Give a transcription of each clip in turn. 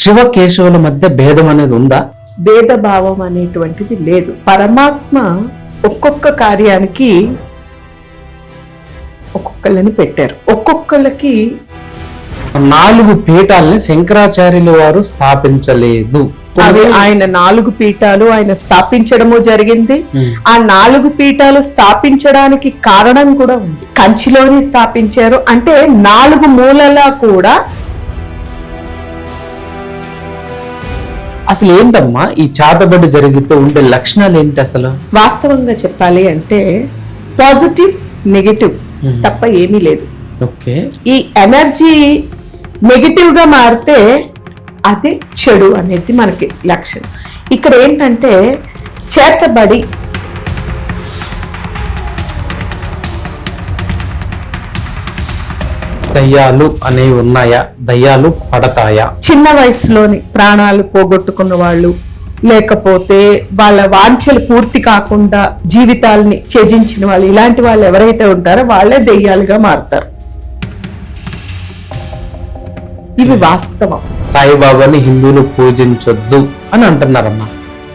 శివ కేశవుల మధ్య భేదం అనేది ఉందా? భేదభావం అనేటువంటిది లేదు. పరమాత్మ ఒక్కొక్క కార్యానికి ఒక్కొక్కళ్ళని పెట్టారు. ఒక్కొక్కళ్ళకి 4 పీఠాలని శంకరాచార్యుల వారు స్థాపించలేదు. అవి ఆయన 4 పీఠాలు ఆయన స్థాపించడము జరిగింది. ఆ 4 పీఠాలు స్థాపించడానికి కారణం కూడా ఉంది. కంచిలోని స్థాపించారు అంటే 4 మూలలా కూడా. అసలు ఏంటమ్మా ఈ చాతబడి జరుగుతూ ఉండే లక్షణాలు ఏంటి అసలు? వాస్తవంగా చెప్పాలి అంటే పాజిటివ్ నెగటివ్ తప్ప ఏమీ లేదు. ఓకే, ఈ ఎనర్జీ నెగటివ్ గా మారితే అది చెడు అనేది మనకి లక్షణం. ఇక్కడ ఏంటంటే చేతబడి దయ్యాలు అనేవి ఉన్నాయా? దయ్యాలు పడతాయా? చిన్న వయసులోని ప్రాణాలు పోగొట్టుకున్న వాళ్ళు, లేకపోతే వాళ్ళ వాంఛలు పూర్తి కాకుండా జీవితాలని త్యజించిన వాళ్ళు, ఇలాంటి వాళ్ళు ఎవరైతే ఉంటారో వాళ్ళే దెయ్యాలుగా మారుతారు. ఇవి వాస్తవం. సాయిబాబాని హిందువులు పూజించొద్దు అని అంటున్నారమ్మా.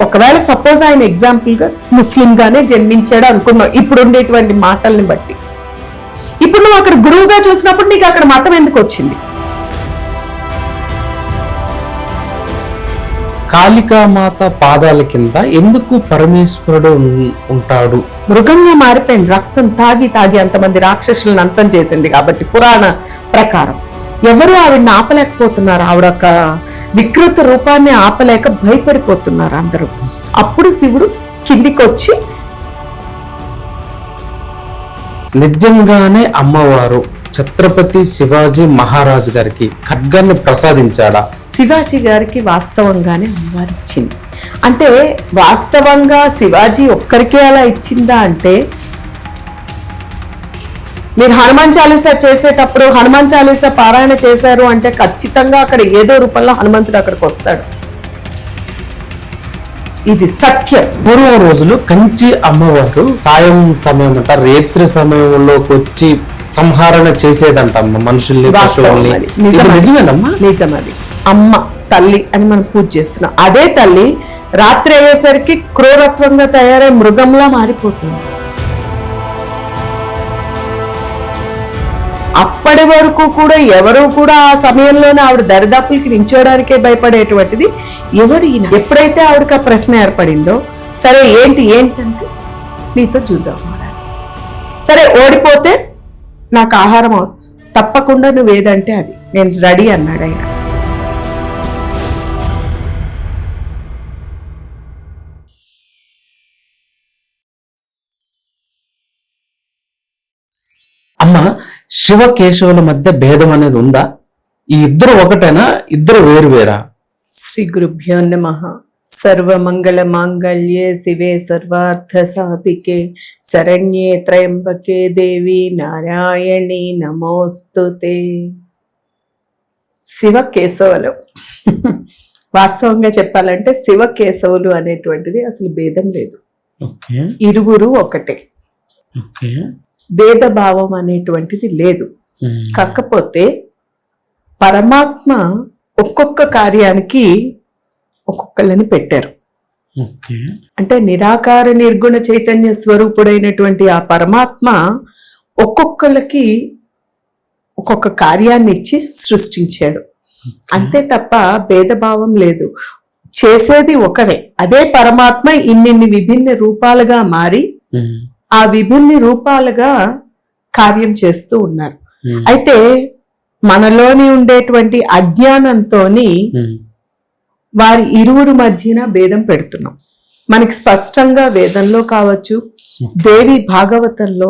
ఒకవేళ సపోజ్ ఆయన ఎగ్జాంపుల్ గా ముస్లిం గానే జన్మించాడు అనుకున్నాం ఇప్పుడు ఉండేటువంటి మాటల్ని బట్టి. ఇప్పుడు నువ్వు అక్కడ గురువుగా చూసినప్పుడు నీకు అక్కడ మతం ఎందుకు వచ్చింది? కాళికామాత పాదాల కింద ఎందుకు పరమేశ్వరుడు ఉంటాడు? మృగంగా మారిపోయింది. రక్తం తాగి తాగి అంతమంది రాక్షసులను అంతం చేసింది కాబట్టి పురాణ ప్రకారం ఎవరు ఆవిడని ఆపలేకపోతున్నారు. ఆవిడ ఒక వికృత రూపాన్ని ఆపలేక భయపడిపోతున్నారు అందరూ. అప్పుడు శివుడు కిందికి వచ్చి నిజంగానే అమ్మవారు ఛత్రపతి శివాజీ మహారాజు గారికి ఖడ్గాన్ని ప్రసాదించాడా? శివాజీ గారికి వాస్తవంగానే అమ్మవారు ఇచ్చింది. అంటే వాస్తవంగా శివాజీ ఒక్కరికే అలా ఇచ్చిందా అంటే, మీరు హనుమాన్ చాలీసా చేసేటప్పుడు హనుమాన్ చాలీసా పారాయణ చేశారు అంటే ఖచ్చితంగా అక్కడ ఏదో రూపంలో హనుమంతుడు అక్కడికి వస్తాడు. ఇది సత్యం. పూర్వం రోజులు కంచి అమ్మవారు సాయం సమయం అంట, రేత్రి సమయంలోకి వచ్చి సంహరణ చేసేదంటమ్మ మనుషుల్ని, పశువుల్ని. నిజమేనమ్మా? నిజమది. అమ్మ తల్లి అని మనం పూజ చేస్తున్నాం. అదే తల్లి రాత్రి అయ్యేసరికి క్రూరత్వంగా తయారై మృగంలా మారిపోతుంది. అప్పటి వరకు కూడా ఎవరు కూడా ఆ సమయంలోనే ఆవిడ దరిదాపులకి నించోడానికే భయపడేటువంటిది ఎవరు ఈయన. ఎప్పుడైతే ఆవిడకి ఆ ప్రశ్న ఏర్పడిందో, సరే ఏంటి ఏంటంటే నీతో చూద్దాం, సరే ఓడిపోతే నాకు ఆహారం అవుతుంది, తప్పకుండా నువ్వేదంటే అది, నేను రెడీ అన్నాడు ఆయన. అమ్మ, శివ కేశవుల మధ్య భేదం అనేది ఉందా? ఈ ఇద్దరు ఒకటేనా? ఇద్దరు వేరు వేరా? శ్రీ గురుభ్యో నమః. సర్వమంగళ మాంగళ్యే శివే సర్వార్థ సాధికే శరణ్యే త్రయంబకే దేవి నారాయణి నమోస్తుతే. శివ కేశవులు వాస్తవంగా చెప్పాలంటే శివ కేశవులు అనేటువంటిది అసలు భేదం లేదు. ఇరువురు ఒకటే. భేదభావం అనేటువంటిది లేదు. కాకపోతే పరమాత్మ ఒక్కొక్క కార్యానికి ఒక్కొక్కళ్ళని పెట్టారు. అంటే నిరాకార నిర్గుణ చైతన్య స్వరూపుడైనటువంటి ఆ పరమాత్మ ఒక్కొక్కళ్ళకి ఒక్కొక్క కార్యాన్ని ఇచ్చి సృష్టించాడు. అంతే తప్ప భేదభావం లేదు. చేసేది ఒకరే. అదే పరమాత్మ ఇన్నిన్ని విభిన్న రూపాలుగా మారి ఆ విభిన్న రూపాలుగా కార్యం చేస్తూ ఉన్నారు. అయితే మనలోని ఉండేటువంటి అజ్ఞానంతోని వారి ఇరువురు మధ్యన భేదం పెడుతున్నాం. మనకి స్పష్టంగా వేదంలో కావచ్చు, దేవి భాగవతంలో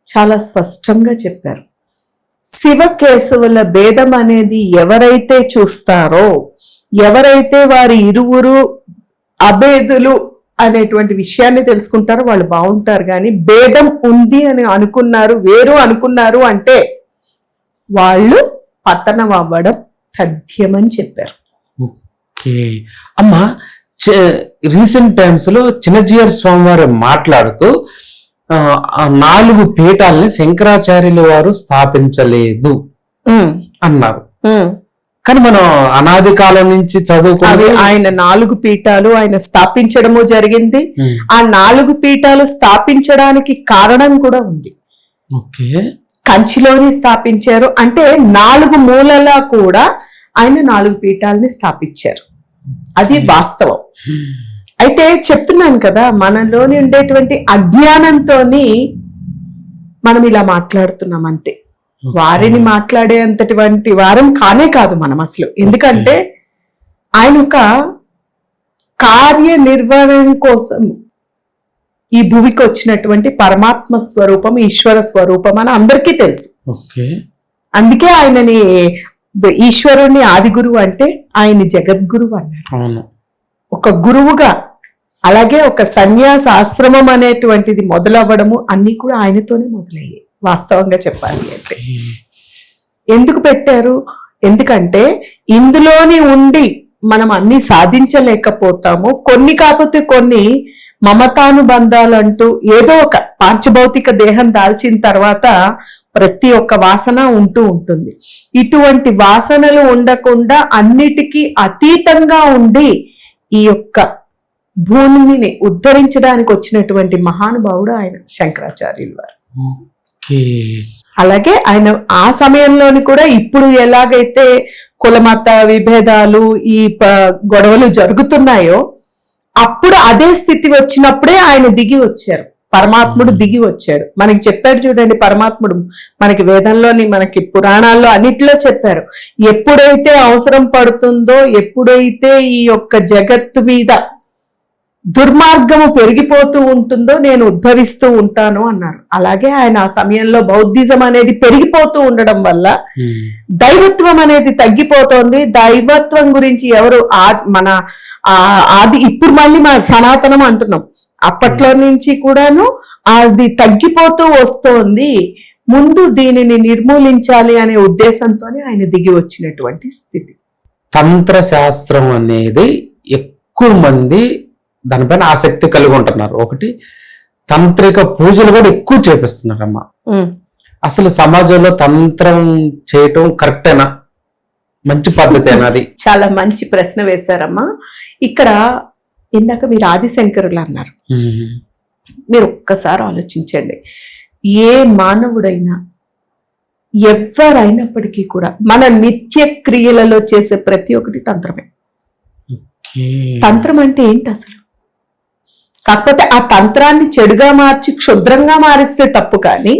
చాలా స్పష్టంగా చెప్పారు. శివ కేశవుల భేదం అనేది ఎవరైతే చూస్తారో, ఎవరైతే వారి ఇరువురు అభేదులు అనేటువంటి విషయాన్ని తెలుసుకుంటారో వాళ్ళు బాగుంటారు. కానీ భేదం ఉంది అని అనుకున్నారు, వేరు అనుకున్నారు అంటే వాళ్ళు పతనం అవ్వడం తథ్యమని చెప్పారు. ఓకే అమ్మా, రీసెంట్ టైమ్స్ లో చిన్నజీయర్ స్వామి వారు మాట్లాడుతూ 4 పీఠాలని శంకరాచార్యుల వారు స్థాపించలేదు అన్నారు. కానీ మనం అనాది కాలం నుంచి అవి చదువుకుని ఆయన 4 పీఠాలు ఆయన స్థాపించడము జరిగింది. ఆ 4 పీఠాలు స్థాపించడానికి కారణం కూడా ఉంది. ఓకే, కంచిలోని స్థాపించారు అంటే 4 మూలలా కూడా ఆయన 4 పీఠాలని స్థాపించారు. అది వాస్తవం. అయితే చెప్తున్నాను కదా, మనలోని ఉండేటువంటి అజ్ఞానంతోని మనం ఇలా మాట్లాడుతున్నాం అంతే. వారిని మాట్లాడే అంతటి వారం కానే కాదు మనం అసలు. ఎందుకంటే ఆయన ఒక కార్యనిర్వహణ కోసం ఈ భూమికి వచ్చినటువంటి పరమాత్మ స్వరూపం, ఈశ్వర స్వరూపం అని అందరికీ తెలుసు. అందుకే ఆయనని ఈశ్వరుణ్ణి ఆది గురువు అంటే ఆయన జగద్గురువు అన్నారు. ఒక గురువుగా, అలాగే ఒక సన్యాస ఆశ్రమం అనేటువంటిది మొదలవ్వడము అన్ని కూడా ఆయనతోనే మొదలయ్యాయి వాస్తవంగా చెప్పాలి అంటే. ఎందుకు పెట్టారు? ఎందుకంటే ఇందులోని ఉండి మనం అన్ని సాధించలేకపోతాము. కొన్ని కాకపోతే కొన్ని మమతానుబంధాలు అంటూ ఏదో ఒక పాంచభౌతిక దేహం దాల్చిన తర్వాత ప్రతి ఒక్క వాసన ఉంటూ ఉంటుంది. ఇటువంటి వాసనలు ఉండకుండా అన్నిటికీ అతీతంగా ఉండి ఈ యొక్క భూమిని ఉద్ధరించడానికి వచ్చినటువంటి మహానుభావుడు ఆయన శంకరాచార్యులు వారు. అలాగే ఆయన ఆ సమయంలోని కూడా ఇప్పుడు ఎలాగైతే కులమత విభేదాలు ఈ గొడవలు జరుగుతున్నాయో అప్పుడు అదే స్థితి వచ్చినప్పుడే ఆయన దిగి వచ్చారు. పరమాత్ముడు దిగి వచ్చాడు. మనకి చెప్పాడు చూడండి, పరమాత్ముడు మనకి వేదంలోని మనకి పురాణాల్లో అన్నిట్లో చెప్పారు. ఎప్పుడైతే అవసరం పడుతుందో, ఎప్పుడైతే ఈ యొక్క జగత్తు మీద దుర్మార్గము పెరిగిపోతూ ఉంటుందో నేను ఉద్భవిస్తూ ఉంటాను అన్నారు. అలాగే ఆయన ఆ సమయంలో బౌద్ధిజం అనేది పెరిగిపోతూ ఉండడం వల్ల దైవత్వం అనేది తగ్గిపోతోంది. దైవత్వం గురించి ఎవరు మన ఆది ఇప్పుడు మళ్ళీ మన సనాతనం అంటున్నాం, అప్పట్లో నుంచి కూడాను అది తగ్గిపోతూ వస్తోంది. ముందు దీనిని నిర్మూలించాలి అనే ఉద్దేశంతోనే ఆయన దిగి వచ్చినటువంటి స్థితి. తంత్ర శాస్త్రం అనేది ఎక్కువ మంది దానిపైన ఆసక్తి కలిగి ఉంటున్నారు. ఒకటి, తాంత్రిక పూజలు కూడా ఎక్కువ చేపిస్తున్నారమ్మా. అసలు సమాజంలో తంత్రం చేయటం కరెక్టేనా? మంచి పద్ధతేనా? అది చాలా మంచి ప్రశ్న వేశారమ్మా. ఇక్కడ ఇందాక మీరు ఆదిశంకరులు అన్నారు. మీరు ఒక్కసారి ఆలోచించండి, ఏ మానవుడైనా ఎవరైనప్పటికీ కూడా మన నిత్య క్రియలలో చేసే ప్రతి ఒక్కటి తంత్రమే. తంత్రం అంటే ఏంటి అసలు? కాకపోతే ఆ తంత్రాన్ని చెడుగా మార్చి క్షుద్రంగా మారిస్తే తప్పు, కానీ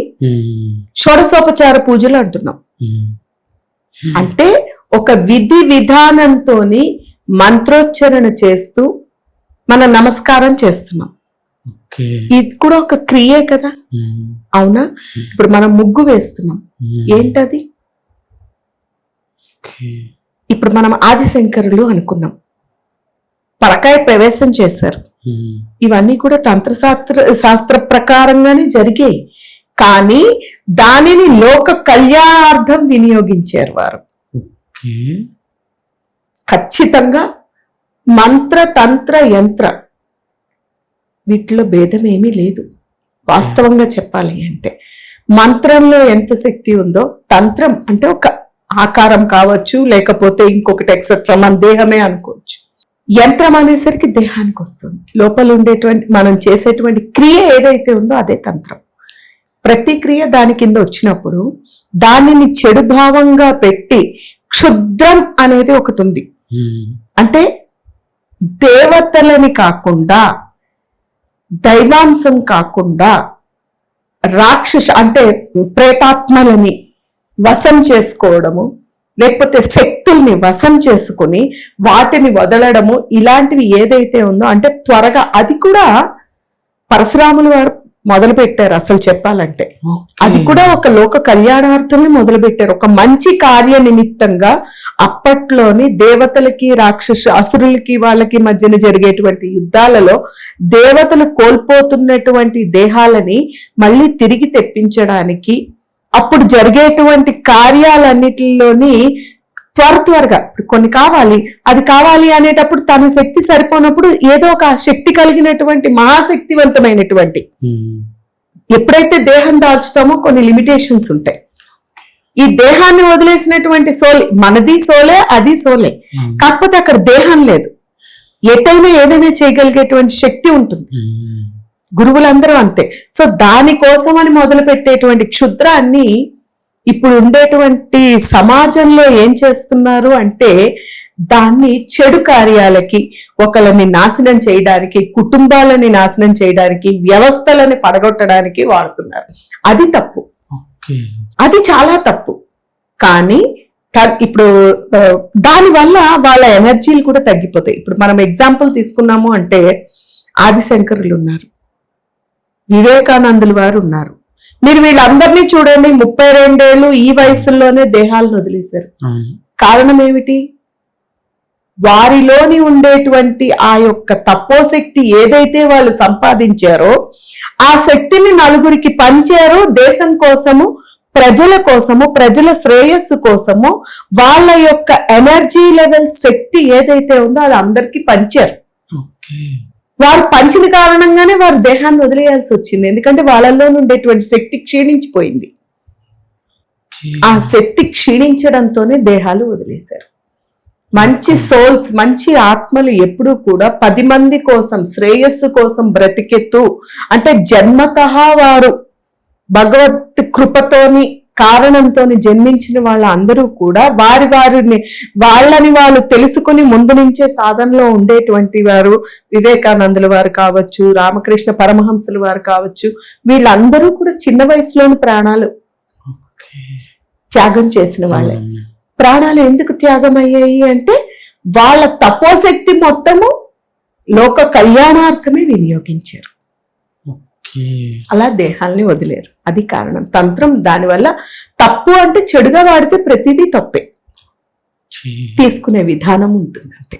షోడశోపచార పూజలు అంటున్నాం. అంటే ఒక విధి విధానంతోని మంత్రోచ్చరణ చేస్తూ మన నమస్కారం చేస్తున్నాం. ఇది కూడా ఒక క్రియే కదా, అవునా? ఇప్పుడు మనం ముగ్గు వేస్తున్నాం, ఏంటది? ఇప్పుడు మనం ఆదిశంకరులు అనుకున్నాం, పరకాయ ప్రవేశం చేశారు. ఇవన్నీ కూడా శాస్త్ర ప్రకారంగానే జరిగాయి. కానీ దానిని లోక కళ్యాణార్థం వినియోగించారు వారు. ఖచ్చితంగా మంత్ర తంత్ర యంత్ర వీటిలో భేదం ఏమీ లేదు వాస్తవంగా చెప్పాలి అంటే. మంత్రంలో ఎంత శక్తి ఉందో తంత్రం అంటే ఒక ఆకారం కావచ్చు, లేకపోతే ఇంకొకటి ఎక్సెట్రా, మన దేహమే అనుకోవచ్చు. యంత్రం అనేసరికి దేహానికి వస్తుంది. లోపల ఉండేటువంటి మనం చేసేటువంటి క్రియ ఏదైతే ఉందో అదే తంత్రం. ప్రతి క్రియ దాని కింద వచ్చినప్పుడు దానిని చెడు భావంగా పెట్టి క్షుద్రం అనేది ఒకటి ఉంది. అంటే దేవతలని కాకుండా, దైవాంశం కాకుండా రాక్షస అంటే ప్రేతాత్మలని వశం చేసుకోవడము, లేకపోతే శక్తుల్ని వశం చేసుకుని వాటిని వదలడము, ఇలాంటివి ఏదైతే ఉందో అంటే త్వరగా అది కూడా పరశురాములు వారు మొదలు పెట్టారు. అసలు చెప్పాలంటే అది కూడా ఒక లోక కళ్యాణార్థమే మొదలు పెట్టారు. ఒక మంచి కార్య నిమిత్తంగా అప్పట్లోని దేవతలకి అసురులకి వాళ్ళకి మధ్యన జరిగేటువంటి యుద్ధాలలో దేవతలు కోల్పోతున్నటువంటి దేహాలని మళ్ళీ తిరిగి తెప్పించడానికి, అప్పుడు జరిగేటువంటి కార్యాలన్నిటిలోని త్వరగా కొన్ని కావాలి, అది కావాలి అనేటప్పుడు తన శక్తి సరిపోనప్పుడు ఏదో ఒక శక్తి కలిగినటువంటి మహాశక్తివంతమైనటువంటి, ఎప్పుడైతే దేహం దాల్చుతామో కొన్ని లిమిటేషన్స్ ఉంటాయి. ఈ దేహాన్ని వదిలేసినటువంటి సోల్, మనది సోలే, అది సోలే, కాకపోతే అక్కడ దేహం లేదు. ఎటైనా ఏదైనా చేయగలిగేటువంటి శక్తి ఉంటుంది. గురువులందరూ అంతే. సో దానికోసం అని మొదలు పెట్టేటువంటి క్షుద్రాన్ని ఇప్పుడు ఉండేటువంటి సమాజంలో ఏం చేస్తున్నారు అంటే దాన్ని చెడు కార్యాలకి, ఒకళ్ళని నాశనం చేయడానికి, కుటుంబాలని నాశనం చేయడానికి, వ్యవస్థలని పడగొట్టడానికి వాడుతున్నారు. అది తప్పు, అది చాలా తప్పు. కానీ ఇప్పుడు దానివల్ల వాళ్ళ ఎనర్జీలు కూడా తగ్గిపోతాయి. ఇప్పుడు మనం ఎగ్జాంపుల్ తీసుకున్నాము అంటే ఆదిశంకరులు ఉన్నారు, వివేకానందులు వారు ఉన్నారు. మీరు వీళ్ళందరినీ చూడండి, 32 ఏళ్ళు ఈ వయసులోనే దేహాలను వదిలేశారు. కారణం ఏమిటి? వారిలోని ఉండేటువంటి ఆ యొక్క తపోశక్తి ఏదైతే వాళ్ళు సంపాదించారో ఆ శక్తిని నలుగురికి పంచారో, దేశం కోసము, ప్రజల కోసము, ప్రజల శ్రేయస్సు కోసము వాళ్ళ యొక్క ఎనర్జీ లెవెల్ శక్తి ఏదైతే ఉందో అది అందరికీ పంచారు. వారు పంచిన కారణంగానే వారు దేహాన్ని వదిలేయాల్సి వచ్చింది. ఎందుకంటే వాళ్ళలో ఉండేటువంటి శక్తి క్షీణించిపోయింది. ఆ శక్తి క్షీణించడంతోనే దేహాలు వదిలేశారు. మంచి సోల్స్, మంచి ఆత్మలు ఎప్పుడూ కూడా 10 మంది కోసం, శ్రేయస్సు కోసం బ్రతికెత్తు అంటే జన్మతః వారు భగవత్ కృపతోని, కారణంతోని జన్మించిన వాళ్ళందరూ కూడా వాళ్ళని వాళ్ళు తెలుసుకుని ముందు నుంచే సాధనలో ఉండేటువంటి వారు. వివేకానందుల వారు కావచ్చు, రామకృష్ణ పరమహంసుల వారు కావచ్చు, వీళ్ళందరూ కూడా చిన్న వయసులోని ప్రాణాలు త్యాగం చేసిన వాళ్ళే. ప్రాణాలు ఎందుకు త్యాగం అయ్యాయి అంటే వాళ్ళ తపోశక్తి మొత్తము లోక కళ్యాణార్థమే వినియోగించారు. అలా దేహాల్ని వదిలేరు. అది కారణం. తంత్రం దానివల్ల తప్పు అంటే చెడుగా వాడితే ప్రతిదీ తప్పే, తీసుకునే విధానం ఉంటుంది అంతే.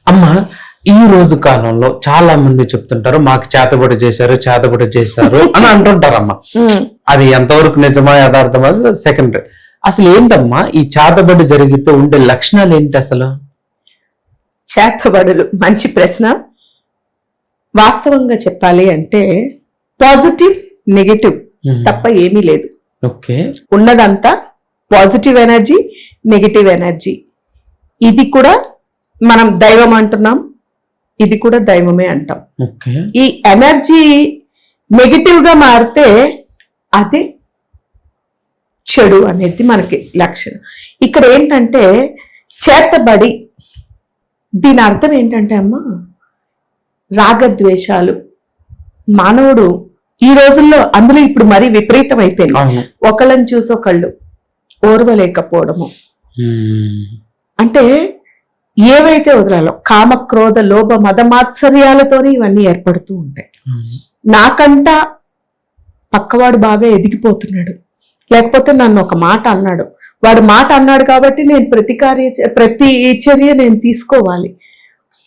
అమ్మ, ఈ రోజు కాలంలో చాలా మంది చెప్తుంటారు మాకు చేతబడి చేశారు అని అంటుంటారమ్మా. అది ఎంతవరకు నిజమా యథార్థమా సెకండరీ. అసలు ఏంటమ్మా ఈ చేతబడి జరిగితే ఉండే లక్షణాలు ఏంటి అసలు? చేతబడులు మంచి ప్రశ్న. వాస్తవంగా చెప్పాలి అంటే పాజిటివ్, నెగటివ్ తప్ప ఏమీ లేదు. ఉన్నదంతా పాజిటివ్ ఎనర్జీ, నెగటివ్ ఎనర్జీ. ఇది కూడా మనం దైవం అంటున్నాం, ఇది కూడా దైవమే అంటాం. ఈ ఎనర్జీ నెగటివ్ గా మారితే అది చెడు అనేది మనకి లక్షణం. ఇక్కడ ఏంటంటే చేతబడి, దీని అర్థం ఏంటంటే అమ్మా రాగద్వేషాలు. మానవుడు ఈ రోజుల్లో అందులో ఇప్పుడు మరీ విపరీతం అయిపోయింది. ఒకళ్ళని చూసి ఒకళ్ళు ఓర్వలేకపోవడము. అంటే ఏవైతే వదలాలో కామ, క్రోధ, లోభ, మద, మాత్సర్యాలతోనే ఇవన్నీ ఏర్పడుతూ ఉంటాయి. నాకంట పక్కవాడు బాగా ఎదిగిపోతున్నాడు, లేకపోతే నన్ను ఒక మాట అన్నాడు, వాడు మాట అన్నాడు కాబట్టి నేను ప్రతి చర్య నేను తీసుకోవాలి,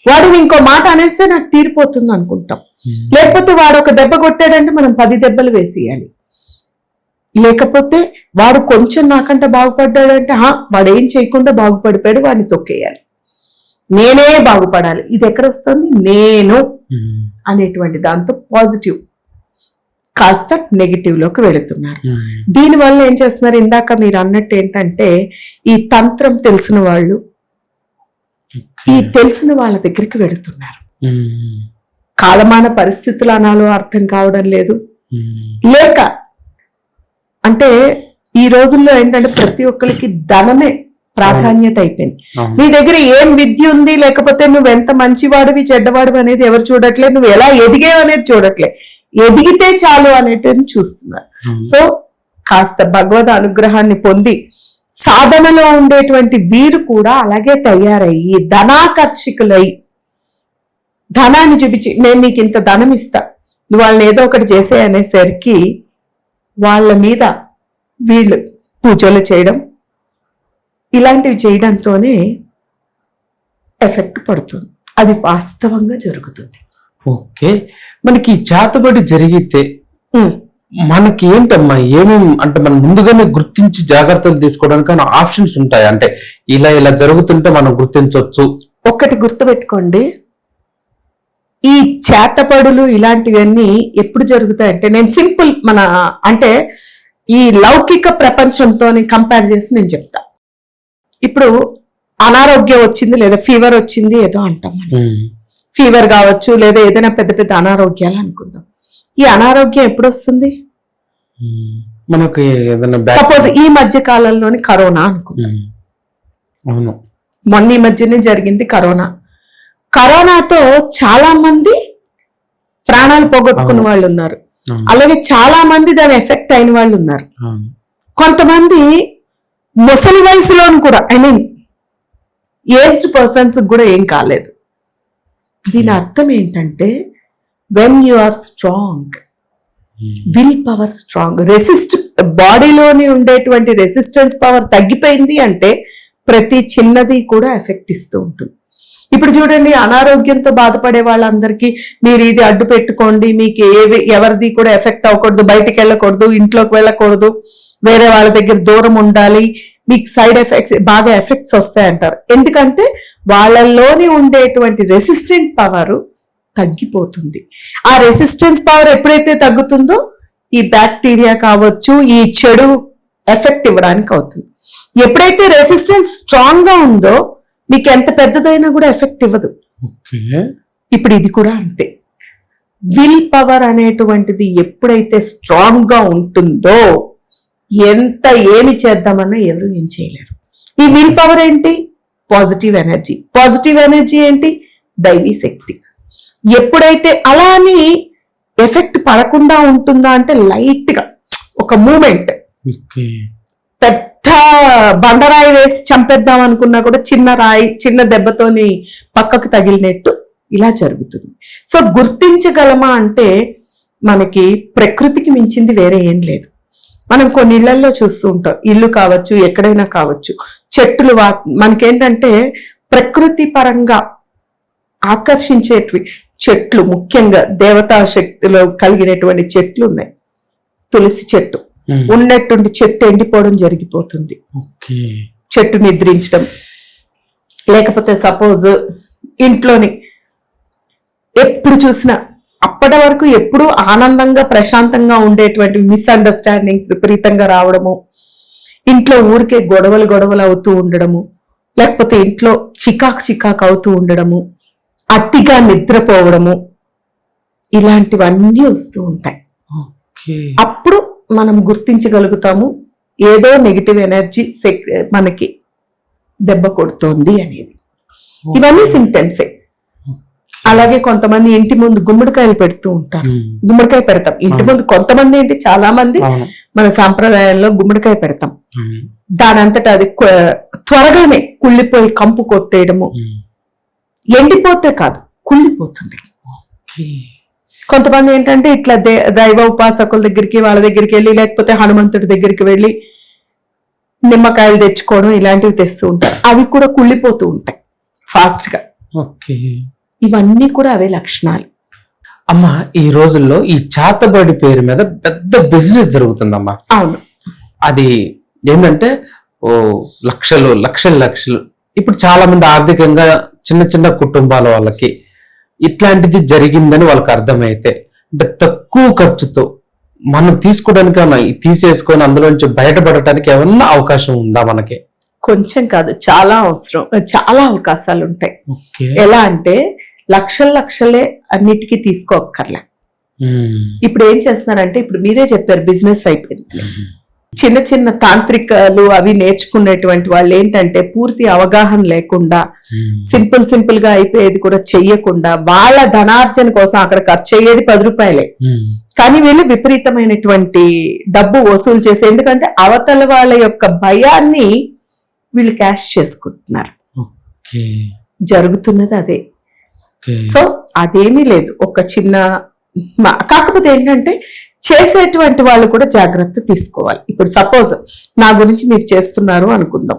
వాడిని ఇంకో మాట అనేస్తే నాకు తీరిపోతుంది అనుకుంటాం. లేకపోతే వాడు ఒక దెబ్బ కొట్టాడంటే మనం 10 దెబ్బలు వేసేయాలి. లేకపోతే వాడు కొంచెం నాకంటే బాగుపడ్డాడంటే వాడు ఏం చేయకుండా బాగుపడిపోయాడు, వాడిని తొక్కేయాలి, నేనే బాగుపడాలి. ఇది ఎక్కడ వస్తుంది? నేను అనేటువంటి దాంతో పాజిటివ్ కాస్త నెగిటివ్ లోకి వెళుతున్నారు. దీనివల్ల ఏం చేస్తున్నారు? ఇందాక మీరు అన్నట్టు ఏంటంటే ఈ తంత్రం తెలిసిన వాళ్ళు ఈ తెలిసిన వాళ్ళ దగ్గరికి వెళుతున్నారు. కాలమాన పరిస్థితులు అనాలో అర్థం కావడం లేదు. లేక అంటే ఈ రోజుల్లో ఏంటంటే ప్రతి ఒక్కరికి ధనమే ప్రాధాన్యత అయిపోయింది. నీ దగ్గర ఏం విద్య ఉంది, లేకపోతే నువ్వు ఎంత మంచివాడివి చెడ్డవాడివి అనేది ఎవరు చూడట్లేదు, నువ్వు ఎలా ఎదిగేవు అనేది చూడట్లేదు, ఎదిగితే చాలు అనేటిని చూస్తున్నారు. సో కాస్త భగవద్ అనుగ్రహాన్ని పొంది సాధనలో ఉండేటువంటి వీరు కూడా అలాగే తయారయ్యి ధనాకర్షికులై ధనాన్ని చూపించి నేను నీకు ఇంత ధనం ఇస్తా, నువ్వు వాళ్ళని ఏదో ఒకటి చేసే అనేసరికి వాళ్ళ మీద వీళ్ళు పూజలు చేయడం, ఇలాంటివి చేయడంతోనే ఎఫెక్ట్ పడుతుంది. అది వాస్తవంగా జరుగుతుంది. ఓకే, మనకి చేతబడి జరిగితే మనకి ఏంటమ్మా ఏమేమి అంటే మనం ముందుగానే గుర్తించి జాగ్రత్తలు తీసుకోవడానికి ఆప్షన్స్ ఉంటాయి? అంటే ఇలా ఇలా జరుగుతుంటే మనం గుర్తించవచ్చు. ఒక్కటి గుర్తుపెట్టుకోండి, ఈ చేతబడులు ఇలాంటివన్నీ ఎప్పుడు జరుగుతాయంటే నేను సింపుల్ అంటే ఈ లౌకిక ప్రపంచంతో కంపేర్ చేసి నేను చెప్తా. ఇప్పుడు అనారోగ్యం వచ్చింది లేదా ఫీవర్ వచ్చింది ఏదో అంటాం మనం. ఫీవర్ కావచ్చు లేదా ఏదైనా పెద్ద పెద్ద అనారోగ్యాలు అనుకుందాం. ఈ అనారోగ్యం ఎప్పుడు వస్తుంది? మనకి సపోజ్ ఈ మధ్య కాలంలోని కరోనా అనుకుందాం. అవును, మొన్న ఈ మధ్యనే జరిగింది కరోనా. కరోనాతో చాలా మంది ప్రాణాలు పోగొట్టుకున్న వాళ్ళు ఉన్నారు, అలాగే చాలా మంది దాని ఎఫెక్ట్ అయిన వాళ్ళు ఉన్నారు. కొంతమంది ముసలి వయసులోను కూడా, ఐ మీన్ ఏజ్డ్ పర్సన్స్ కూడా ఏం కాలేదు. దీని అర్థం ఏంటంటే when you are strong, will power strong, బాడీలోని ఉండేటువంటి రెసిస్టెన్స్ పవర్ తగ్గిపోయింది అంటే ప్రతి చిన్నది కూడా ఎఫెక్ట్ ఇస్తూ ఉంటుంది. ఇప్పుడు చూడండి, అనారోగ్యంతో బాధపడే వాళ్ళందరికీ మీరు ఇది అడ్డు పెట్టుకోండి, మీకు ఎవరిది కూడా ఎఫెక్ట్ అవ్వకూడదు, బయటికి వెళ్ళకూడదు, ఇంట్లోకి వెళ్ళకూడదు, వేరే వాళ్ళ దగ్గర దూరం ఉండాలి, మీకు సైడ్ ఎఫెక్ట్స్ బాగా ఎఫెక్ట్స్ వస్తాయంటారు. ఎందుకంటే వాళ్ళలోని ఉండేటువంటి రెసిస్టెంట్ పవర్ తగ్గిపోతుంది. ఆ రెసిస్టెన్స్ పవర్ ఎప్పుడైతే తగ్గుతుందో ఈ బ్యాక్టీరియా కావచ్చు, ఈ చెడు ఎఫెక్ట్ ఇవ్వడానికి అవుతుంది. ఎప్పుడైతే రెసిస్టెన్స్ స్ట్రాంగ్ గా ఉందో మీకు ఎంత పెద్దదైనా కూడా ఎఫెక్ట్ ఇవ్వదు. ఇప్పుడు ఇది కూడా అంతే. విల్ పవర్ అనేటువంటిది ఎప్పుడైతే స్ట్రాంగ్ గా ఉంటుందో ఎంత ఏమి చేద్దామన్నా ఎవరు ఏం చేయలేరు. ఈ విల్ పవర్ ఏంటి? Positive energy. పాజిటివ్ ఎనర్జీ ఏంటి? దైవీ శక్తి. ఎప్పుడైతే అలా అని ఎఫెక్ట్ పడకుండా ఉంటుందా అంటే లైట్ గా ఒక మూమెంట్, పెద్ద బండరాయి వేసి చంపేద్దాం అనుకున్నా కూడా చిన్న రాయి, చిన్న దెబ్బతోని పక్కకు తగిలినట్టు ఇలా జరుగుతుంది. సో గుర్తించగలమా అంటే మనకి ప్రకృతికి మించింది వేరే ఏం లేదు. మనం కొన్ని ఇళ్లలో చూస్తూ ఉంటాం, ఇల్లు కావచ్చు ఎక్కడైనా కావచ్చు, చెట్లు మనకేంటంటే ప్రకృతి పరంగా ఆకర్షించేటివి చెట్లు, ముఖ్యంగా దేవతా శక్తిలో కలిగినటువంటి చెట్లు ఉన్నాయి. తులసి చెట్టు ఉన్నట్టుండి చెట్టు ఎండిపోవడం జరిగిపోతుంది, చెట్టు నిద్రించడం. లేకపోతే సపోజ్ ఇంట్లోని ఎప్పుడు చూసినా అప్పటి వరకు ఎప్పుడు ఆనందంగా ప్రశాంతంగా ఉండేటువంటి మిస్అండర్స్టాండింగ్స్ విపరీతంగా రావడము, ఇంట్లో ఊరికే గొడవలు అవుతూ ఉండడము, లేకపోతే ఇంట్లో చికాకు అవుతూ ఉండడము, అతిగా నిద్రపోవడము, ఇలాంటివన్నీ వస్తూ ఉంటాయి. అప్పుడు మనం గుర్తించగలుగుతాము ఏదో నెగిటివ్ ఎనర్జీ మనకి దెబ్బ కొడుతోంది అనేది. ఇవన్నీ సిమ్టమ్సే. అలాగే కొంతమంది ఇంటి ముందు గుమ్మడికాయలు పెడుతూ ఉంటారు. గుమ్మడికాయ పెడతాం ఇంటి ముందు. కొంతమంది ఏంటి, చాలా మంది మన సాంప్రదాయాల్లో గుమ్మడికాయ పెడతాం. దానంతటా అది త్వరగానే కుళ్ళిపోయి కంపు కొట్టేయడము, ఎండిపోతే కాదు కుళ్ళిపోతుంది. కొంతమంది ఏంటంటే ఇట్లా దైవ ఉపాసకుల దగ్గరికి వాళ్ళ దగ్గరికి వెళ్ళి, లేకపోతే హనుమంతుడి దగ్గరికి వెళ్ళి నిమ్మకాయలు తెచ్చుకోవడం ఇలాంటివి తెస్తూ ఉంటారు. అవి కూడా కుళ్ళిపోతూ ఉంటాయి ఫాస్ట్ గా. ఇవన్నీ కూడా అవే లక్షణాలు. అమ్మా, ఈ రోజుల్లో ఈ చాతబడి పేరు మీద పెద్ద బిజినెస్ జరుగుతుందమ్మా. అవును. అది ఏంటంటే లక్షలు ఇప్పుడు చాలా మంది ఆర్థికంగా చిన్న కుటుంబాల వాళ్ళకి ఇట్లాంటిది జరిగిందని వాళ్ళకి అర్థమైతే, అంటే తక్కువ ఖర్చుతో మనం తీసుకోవడానికి తీసేసుకొని అందులోంచి బయటపడటానికి ఏమన్నా అవకాశం ఉందా మనకి? కొంచెం కాదు, చాలా అవసరం, చాలా అవకాశాలు ఉంటాయి. ఎలా అంటే లక్షలే అన్నిటికీ తీసుకోక్కర్లే. ఇప్పుడు ఏం చేస్తున్నారంటే, ఇప్పుడు మీరే చెప్పారు బిజినెస్ అయిపోయింది. చిన్న తాంత్రికలు అవి నేర్చుకునేటువంటి వాళ్ళు ఏంటంటే పూర్తి అవగాహన లేకుండా సింపుల్ గా అయిపోయేది కూడా చెయ్యకుండా వాళ్ళ ధనార్జన కోసం అక్కడ ఖర్చు అయ్యేది 10 రూపాయలే, కానీ వీళ్ళు విపరీతమైనటువంటి డబ్బు వసూలు చేసే, ఎందుకంటే అవతల వాళ్ళ యొక్క భయాన్ని వీళ్ళు క్యాష్ చేసుకుంటున్నారు. జరుగుతున్నది అదే. సో అదేమీ లేదు, ఒక చిన్న కాకపోతే ఏంటంటే చేసేటువంటి వాళ్ళు కూడా జాగ్రత్త తీసుకోవాలి. ఇప్పుడు సపోజ్ నా గురించి మీరు చేస్తున్నారు అనుకుందాం,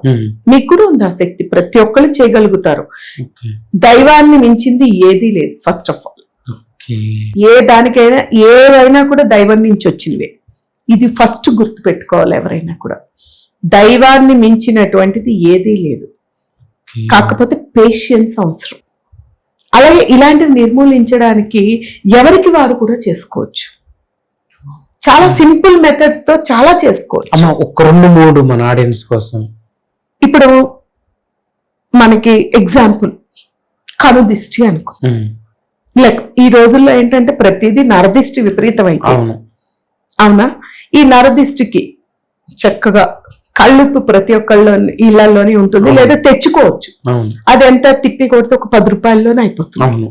మీకు కూడా ఉంది ఆ శక్తి, ప్రతి ఒక్కరు చేయగలుగుతారు. దైవాన్ని మించింది ఏదీ లేదు. ఫస్ట్ ఆఫ్ ఆల్ ఏ దానికైనా ఏవైనా కూడా దైవం నుంచి వచ్చినవే. ఇది ఫస్ట్ గుర్తు పెట్టుకోవాలి ఎవరైనా కూడా. దైవాన్ని మించినటువంటిది ఏదీ లేదు, కాకపోతే పేషెన్స్ అవసరం. అలాగే ఇలాంటివి నిర్మూలించడానికి ఎవరికి వారు కూడా చేసుకోవచ్చు. చాలా సింపుల్ మెథడ్స్ తో చాలా చేసుకోవచ్చు. అమ్మ ఒక 2-3 మన ఆడియన్స్ కోసం. ఇప్పుడు మనకి ఎగ్జాంపుల్ కనుదిష్టి అనుకో. లైక్ ఈ రోజుల్లో ఏంటంటే ప్రతిదీ నరదిష్టి విపరీతమైంది. అవునా? ఈ నరదిష్టికి చక్కగా కళ్ళుప్పు ప్రతి ఒక్కళ్ళ ఇళ్లలోని ఉంటుంది, లేదా తెచ్చుకోవచ్చు. అది ఎంత తిప్పి కొడితే ఒక 10 రూపాయల్లోనే అయిపోతుంది.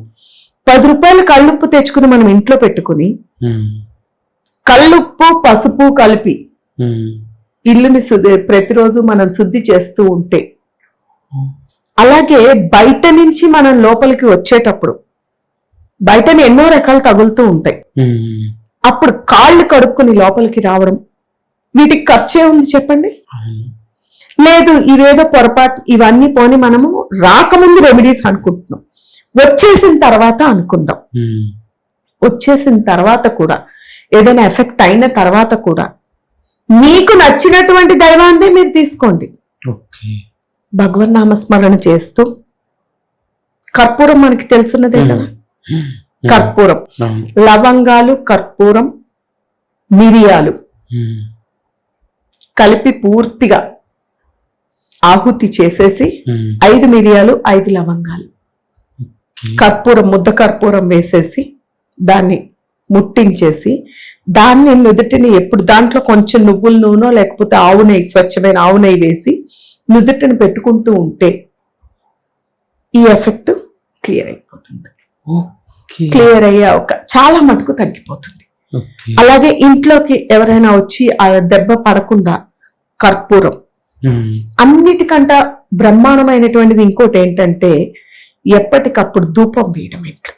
10 రూపాయలు కళ్ళుప్పు తెచ్చుకుని మనం ఇంట్లో పెట్టుకుని కళ్ళుప్పు పసుపు కలిపి ఇల్లుని ప్రతిరోజు మనం శుద్ధి చేస్తూ ఉంటే, అలాగే బయట నుంచి మనం లోపలికి వచ్చేటప్పుడు బయటని ఎన్నో రకాలు తగులుతూ ఉంటాయి. అప్పుడు కాళ్ళు కడుక్కుని లోపలికి రావడం, వీటికి ఖర్చే ఉంది చెప్పండి? లేదు, ఇవేదో పొరపాటు, ఇవన్నీ పోని మనము రాకముందు రెమెడీస్ అనుకుంటున్నాం, వచ్చేసిన తర్వాత అనుకుందాం. వచ్చేసిన తర్వాత కూడా ఏదైనా ఎఫెక్ట్ అయిన తర్వాత కూడా మీకు నచ్చినటువంటి దైవాన్నే మీరు తీసుకోండి. భగవన్ నామస్మరణ చేస్తూ, కర్పూరం మనకి తెలుసున్నదే కదా, కర్పూరం, లవంగాలు, కర్పూరం, మిరియాలు కలిపి పూర్తిగా ఆహుతి చేసేసి 5 మిరియాలు 5 లవంగాలు కర్పూరం, ముద్ద కర్పూరం వేసేసి దాన్ని ముట్టించేసి, దాన్ని నుదుటిని ఎప్పుడు దాంట్లో కొంచెం నువ్వుల నూనె లేకపోతే ఆవు నెయ్యి, స్వచ్ఛమైన ఆవు నెయ్యి వేసి నుదుటిని పెట్టుకుంటూ ఉంటే ఈ ఎఫెక్ట్ క్లియర్ అయిపోతుంది. క్లియర్ అయ్యే చాలా మటుకు తగ్గిపోతుంది. అలాగే ఇంట్లోకి ఎవరైనా వచ్చి ఆ దెబ్బ పడకుండా కర్పూరం, అన్నిటికంట బ్రహ్మాండమైనటువంటిది ఇంకోటి ఏంటంటే ఎప్పటికప్పుడు ధూపం వేయడం. ఇంట్లో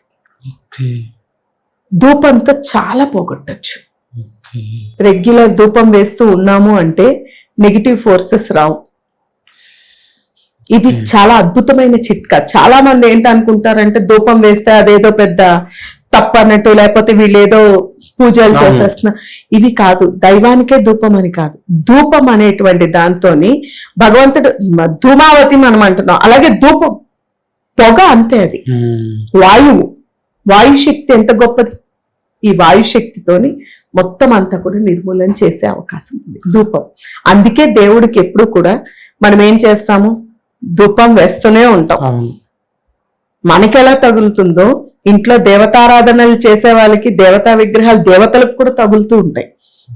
ధూపంతో చాలా పోగొట్టచ్చు. రెగ్యులర్ ధూపం వేస్తూ ఉన్నాము అంటే నెగిటివ్ ఫోర్సెస్ రావు. ఇది చాలా అద్భుతమైన చిట్కా. చాలా మంది ఏంటనుకుంటారంటే ధూపం వేస్తే అదేదో పెద్ద తప్పు అన్నట్టు, లేకపోతే వీళ్ళు ఏదో పూజలు చేసేస్తున్నా. ఇవి కాదు, దైవానికే ధూపం అని కాదు. ధూపం అనేటువంటి దాంతోని భగవంతుడు, ధూమావతి మనం అంటున్నాం, అలాగే ధూపం పొగ అంతే. అది వాయువు, వాయుశక్తి ఎంత గొప్పది. ఈ వాయుశక్తితోని మొత్తం అంతా కూడా నిర్మూలన చేసే అవకాశం ఉంది ధూపం. అందుకే దేవుడికి ఎప్పుడు కూడా మనం ఏం చేస్తాము, ధూపం వేస్తూనే ఉంటాం. మనకెలా తగులుతుందో ఇంట్లో దేవతారాధనలు చేసే వాళ్ళకి దేవతా విగ్రహాలు దేవతలకు కూడా తగులుతూ ఉంటాయి.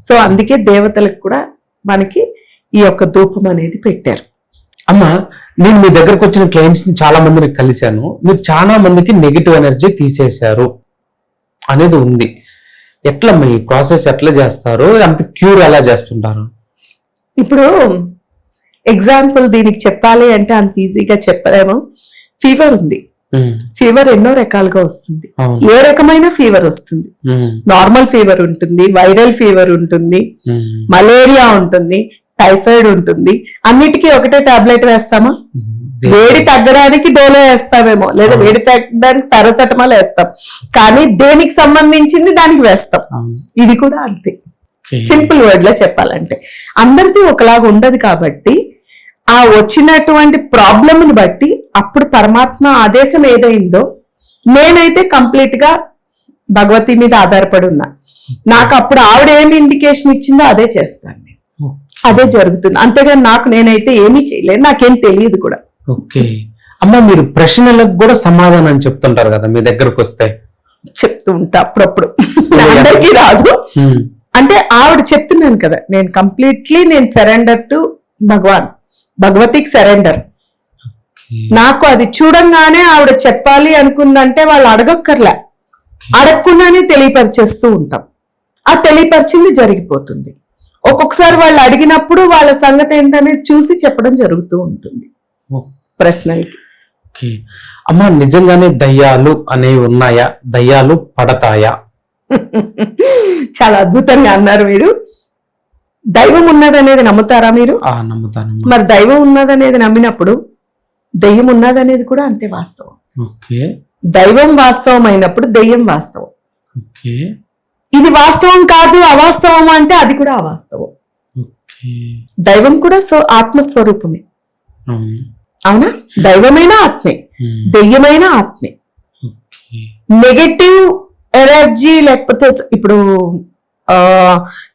సో అందుకే దేవతలకు కూడా మనకి ఈ యొక్క ధూపం అనేది పెట్టారు. అమ్మ, నేను మీ దగ్గరకు వచ్చిన క్లయింట్స్ ని చాలా మందిని కలిశాను. మీరు చాలా మందికి నెగిటివ్ ఎనర్జీ తీసేశారు అనేది ఉంది. ఎట్లా మీ ప్రాసెస్ ఎట్లా చేస్తారు, అంత క్యూర్ ఎలా చేస్తుంటారు? ఇప్పుడు ఎగ్జాంపుల్ దీనికి చెప్పాలి అంటే అంత ఈజీగా చెప్పలేము. ఫీవర్ ఉంది, ఫీవర్ ఎన్నో రకాలుగా వస్తుంది. ఏ రకమైన ఫీవర్ వస్తుంది. నార్మల్ ఫీవర్ ఉంటుంది, వైరల్ ఫీవర్ ఉంటుంది, మలేరియా ఉంటుంది, టైఫాయిడ్ ఉంటుంది. అన్నిటికీ ఒకటే టాబ్లెట్ వేస్తామా? వేడి తగ్గడానికి డోలో వేస్తామేమో, లేదా వేడి తగ్గడానికి పారాసెటమాల్ వేస్తాం, కానీ దేనికి సంబంధించింది దానికి వేస్తాం. ఇది కూడా అంతే. సింపుల్ వర్డ్ లో చెప్పాలంటే అందరిది ఒకలాగా ఉండదు. కాబట్టి ఆ వచ్చినటువంటి ప్రాబ్లమ్ని బట్టి అప్పుడు పరమాత్మ ఆదేశం ఏదైందో, నేనైతే కంప్లీట్ గా భగవతి మీద ఆధారపడి ఉన్నా. నాకు అప్పుడు ఆవిడ ఏమి ఇండికేషన్ ఇచ్చిందో అదే చేస్తాను నేను, అదే జరుగుతుంది. అంతేగాని నేనైతే ఏమీ చేయలేదు, నాకేం తెలియదు కూడా. ఓకే అమ్మ, మీరు ప్రశ్నలకు కూడా సమాధానం చెప్తుంటారు కదా మీ దగ్గరకు వస్తే? చెప్తూ ఉంటా అప్పుడప్పుడు, అందరికీ రాదు. అంటే ఆవిడ చెప్తున్నాను కదా, నేను కంప్లీట్లీ నేను సరెండర్ టు భగవాన్, భగవతికి సరెండర్. నాకు అది చూడంగానే ఆవిడ చెప్పాలి అనుకుందంటే వాళ్ళు అడగక్కర్లే, అడగకుండానే తెలియపరిచేస్తూ ఉంటాం. ఆ తెలియపరిచింది జరిగిపోతుంది. ఒక్కొక్కసారి వాళ్ళు అడిగినప్పుడు వాళ్ళ సంగతి ఏంటనేది చూసి చెప్పడం జరుగుతూ ఉంటుంది ప్రశ్నలకి. అమ్మ, నిజంగానే దయ్యాలు అనేవి ఉన్నాయా? దయ్యాలు పడతాయా? చాలా అద్భుతంగా అన్నారు మీరు. దైవం ఉన్నదనేది నమ్ముతారా మీరు? నమ్ముతాను. మరి దైవం ఉన్నదనేది నమ్మినప్పుడు దెయ్యం ఉన్నదనేది కూడా అంతే వాస్తవం. దైవం వాస్తవం అయినప్పుడు దెయ్యం వాస్తవం. ఇది వాస్తవం కాదు, అవాస్తవం అంటే అది కూడా అవాస్తవం. దైవం కూడా ఆత్మస్వరూపమే. అవునా? దైవమైన ఆత్మే, దెయ్యమైన ఆత్మే. నెగటివ్ ఎనర్జీ లేకపోతే ఇప్పుడు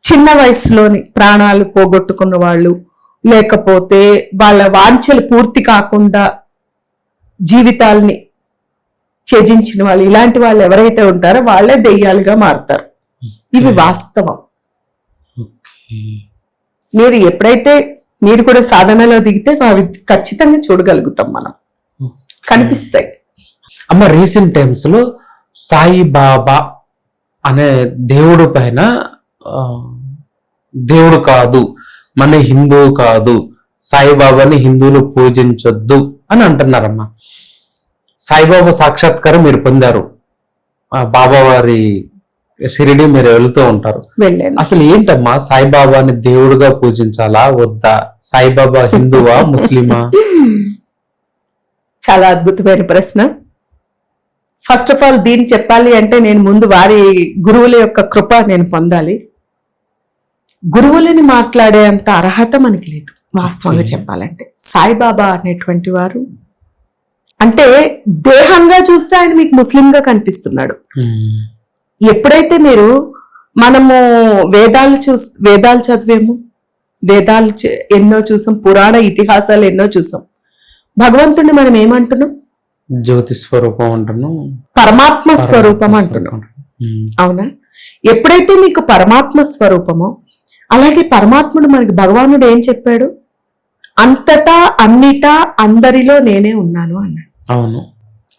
చిన్న వయసులోని ప్రాణాలు పోగొట్టుకున్న వాళ్ళు, లేకపోతే వాళ్ళ వాంఛలు పూర్తి కాకుండా జీవితాల్ని త్యజించిన వాళ్ళు, ఇలాంటి వాళ్ళు ఎవరైతే ఉంటారో వాళ్ళే దెయ్యాలుగా మారుతారు. ఇవి వాస్తవం. మీరు ఎప్పుడైతే మీరు కూడా సాధనలో దిగితే అవి ఖచ్చితంగా చూడగలుగుతాం, మనం కనిపిస్తాయి. అమ్మ రీసెంట్ టైమ్స్ లో సాయిబాబా అనే దేవుడు పైన దేవుడు కాదు, మన హిందువు కాదు, సాయిబాబాని హిందువులు పూజించొద్దు అని అంటున్నారమ్మా. సాయిబాబా సాక్షాత్కారం మీరు పొందారు, బాబా వారి షిరిడి మీరు వెళుతూ ఉంటారు. అసలు ఏంటమ్మా, సాయిబాబాని దేవుడుగా పూజించాలా వద్దా? సాయిబాబా హిందువా ముస్లిమా? చాలా అద్భుతమైన ప్రశ్న. ఫస్ట్ ఆఫ్ ఆల్ దీన్ని చెప్పాలి అంటే నేను ముందు వారి గురువుల యొక్క కృప నేను పొందాలి. గురువులని మాట్లాడే అంత అర్హత మనకి లేదు వాస్తవంగా చెప్పాలంటే. సాయిబాబా అనేటువంటి వారు అంటే దేహంగా చూస్తే ఆయన మీకు ముస్లింగా కనిపిస్తున్నాడు. ఎప్పుడైతే మనము వేదాలు చదివేము, ఎన్నో చూసాం, పురాణ ఇతిహాసాలు ఎన్నో చూసాం. భగవంతుడిని మనం ఏమంటున్నాం? జ్యోతి స్వరూపం అంటున్నాం, పరమాత్మ స్వరూపం అంటున్నాం. అవునా? ఎప్పుడైతే మీకు పరమాత్మ స్వరూపమో, అలాగే పరమాత్ముడు మనకి భగవానుడు ఏం చెప్పాడు? అంతటా అన్నిటా అందరిలో నేనే ఉన్నాను అన్నాడు. అవును,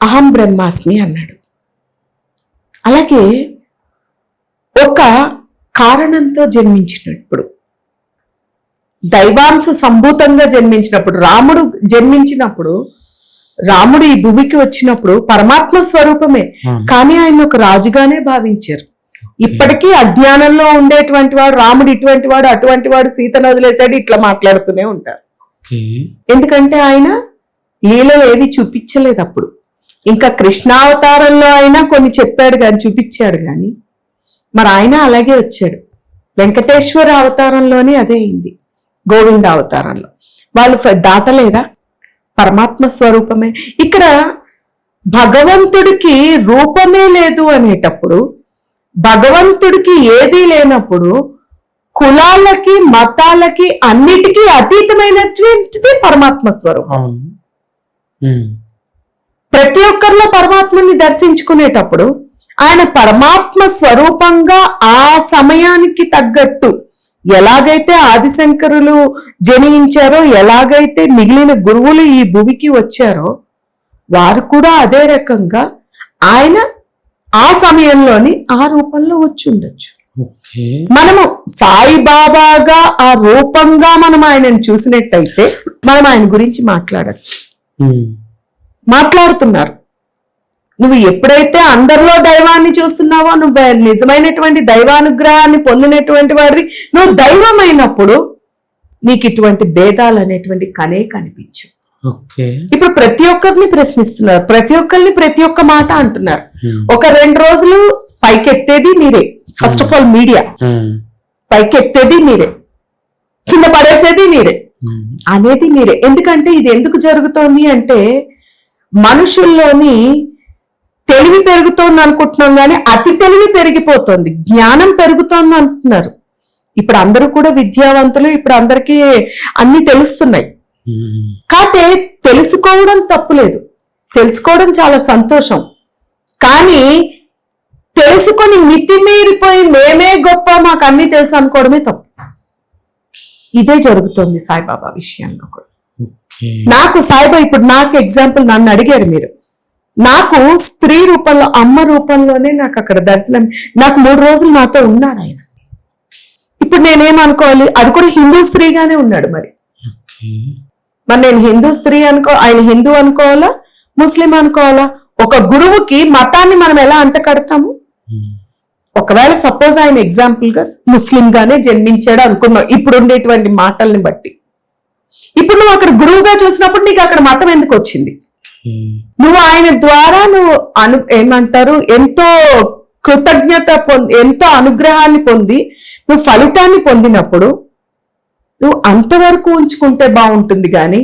అహం బ్రహ్మాస్మి అన్నాడు. అలాగే ఒక కారణంతో జన్మించినప్పుడు, దైవాంశ సంభూతంగా జన్మించినప్పుడు, రాముడు జన్మించినప్పుడు, రాముడు ఈ భూమికి వచ్చినప్పుడు పరమాత్మ స్వరూపమే, కానీ ఆయన ఒక రాజుగానే భావించారు. ఇప్పటికీ అజ్ఞానంలో ఉండేటువంటి వాడు రాముడు ఇటువంటి వాడు, అటువంటి వాడు, సీతను వదిలేశాడు, ఇట్లా మాట్లాడుతూనే ఉంటారు. ఎందుకంటే ఆయన లీలలు ఏవి చూపించలేదు అప్పుడు. ఇంకా కృష్ణావతారంలో అయినా కొన్ని చెప్పాడు కానీ, చూపించాడు కానీ, మరి ఆయన అలాగే వచ్చాడు. వెంకటేశ్వర అవతారంలోనే అదే అయింది, గోవింద అవతారంలో వాళ్ళు దాటలేదా? పరమాత్మ స్వరూపమే. ఇక్కడ భగవంతుడికి రూపమే లేదు అనేటప్పుడు, భగవంతుడికి ఏదీ లేనప్పుడు, కులాలకి మతాలకి అన్నిటికీ అతీతమైనటువంటిది పరమాత్మ స్వరూపం. ప్రతి ఒక్కరిలో పరమాత్మని దర్శించుకునేటప్పుడు ఆయన పరమాత్మ స్వరూపంగా ఆ సమయానికి తగ్గట్టు ఎలాగైతే ఆదిశంకరులు జనించారో, ఎలాగైతే మిగిలిన గురువులు ఈ భూమికి వచ్చారో, వారు కూడా అదే రకంగా ఆయన ఆ సమయంలోని ఆ రూపంలో వచ్చి ఉండొచ్చు. మనము సాయిబాబాగా ఆ రూపంగా మనం ఆయనను చూసినట్టయితే మనం ఆయన గురించి మాట్లాడచ్చు. మాట్లాడుతున్నారు. నువ్వు ఎప్పుడైతే అందరిలో దైవాన్ని చూస్తున్నావో, నువ్వు నిజమైనటువంటి దైవానుగ్రహాన్ని పొందినటువంటి వాడివి, నువ్వు దైవమైనప్పుడు నీకు ఇటువంటి భేదాలు అనేటువంటి కనిపించు. ఇప్పుడు ప్రతి ఒక్కరిని ప్రశ్నిస్తున్నారు, ప్రతి ఒక్కరిని ప్రతి ఒక్క మాట అంటున్నారు. ఒక 2 రోజులు పైకెత్తేది మీరే. ఫస్ట్ ఆఫ్ ఆల్ మీడియా పైకెత్తేది మీరే, కింద పడేసేది మీరే, అనేది మీరే. ఎందుకంటే ఇది ఎందుకు జరుగుతోంది అంటే, మనుషుల్లోని తెలివి పెరుగుతోంది అనుకుంటున్నాం కానీ అతి తెలివి పెరిగిపోతుంది, జ్ఞానం పెరుగుతోంది అంటున్నారు. ఇప్పుడు అందరూ కూడా విద్యావంతులు, ఇప్పుడు అందరికీ అన్ని తెలుస్తున్నాయి. కాకపోతే తెలుసుకోవడం తప్పులేదు, తెలుసుకోవడం చాలా సంతోషం. కానీ తెలుసుకొని మితిమీరిపోయి మేమే గొప్ప, మాకు అన్ని తెలుసు అనుకోవడమే తప్పు. ఇదే జరుగుతుంది సాయిబాబా విషయంలో కూడా. నాకు సాయిబాబా, ఇప్పుడు నాకు ఎగ్జాంపుల్, నన్ను అడిగారు మీరు, నాకు స్త్రీ రూపంలో, అమ్మ రూపంలోనే నాకు అక్కడ దర్శనం, నాకు 3 రోజులు నాతో ఉన్నాడు ఆయన. ఇప్పుడు నేనేమనుకోవాలి? అది కూడా హిందూ స్త్రీగానే ఉన్నాడు. మరి నేను హిందూ స్త్రీ ఆయన హిందూ అనుకోవాలా, ముస్లిం అనుకోవాలా? ఒక గురువుకి మతాన్ని మనం ఎలా అంట కడతాము? ఒకవేళ సపోజ్ ఆయన ఎగ్జాంపుల్ గా ముస్లిం గానే జన్మించాడు అనుకున్నావు, ఇప్పుడు ఉండేటువంటి మాటల్ని బట్టి. ఇప్పుడు నువ్వు అక్కడ గురువుగా చూసినప్పుడు నీకు అక్కడ మతం ఎందుకు వచ్చింది? నువ్వు ఆయన ద్వారా ఏమంటారు, ఎంతో కృతజ్ఞత పొంది, ఎంతో అనుగ్రహాన్ని పొంది, నువ్వు ఫలితాన్ని పొందినప్పుడు నువ్వు అంతవరకు ఉంచుకుంటే బాగుంటుంది. కానీ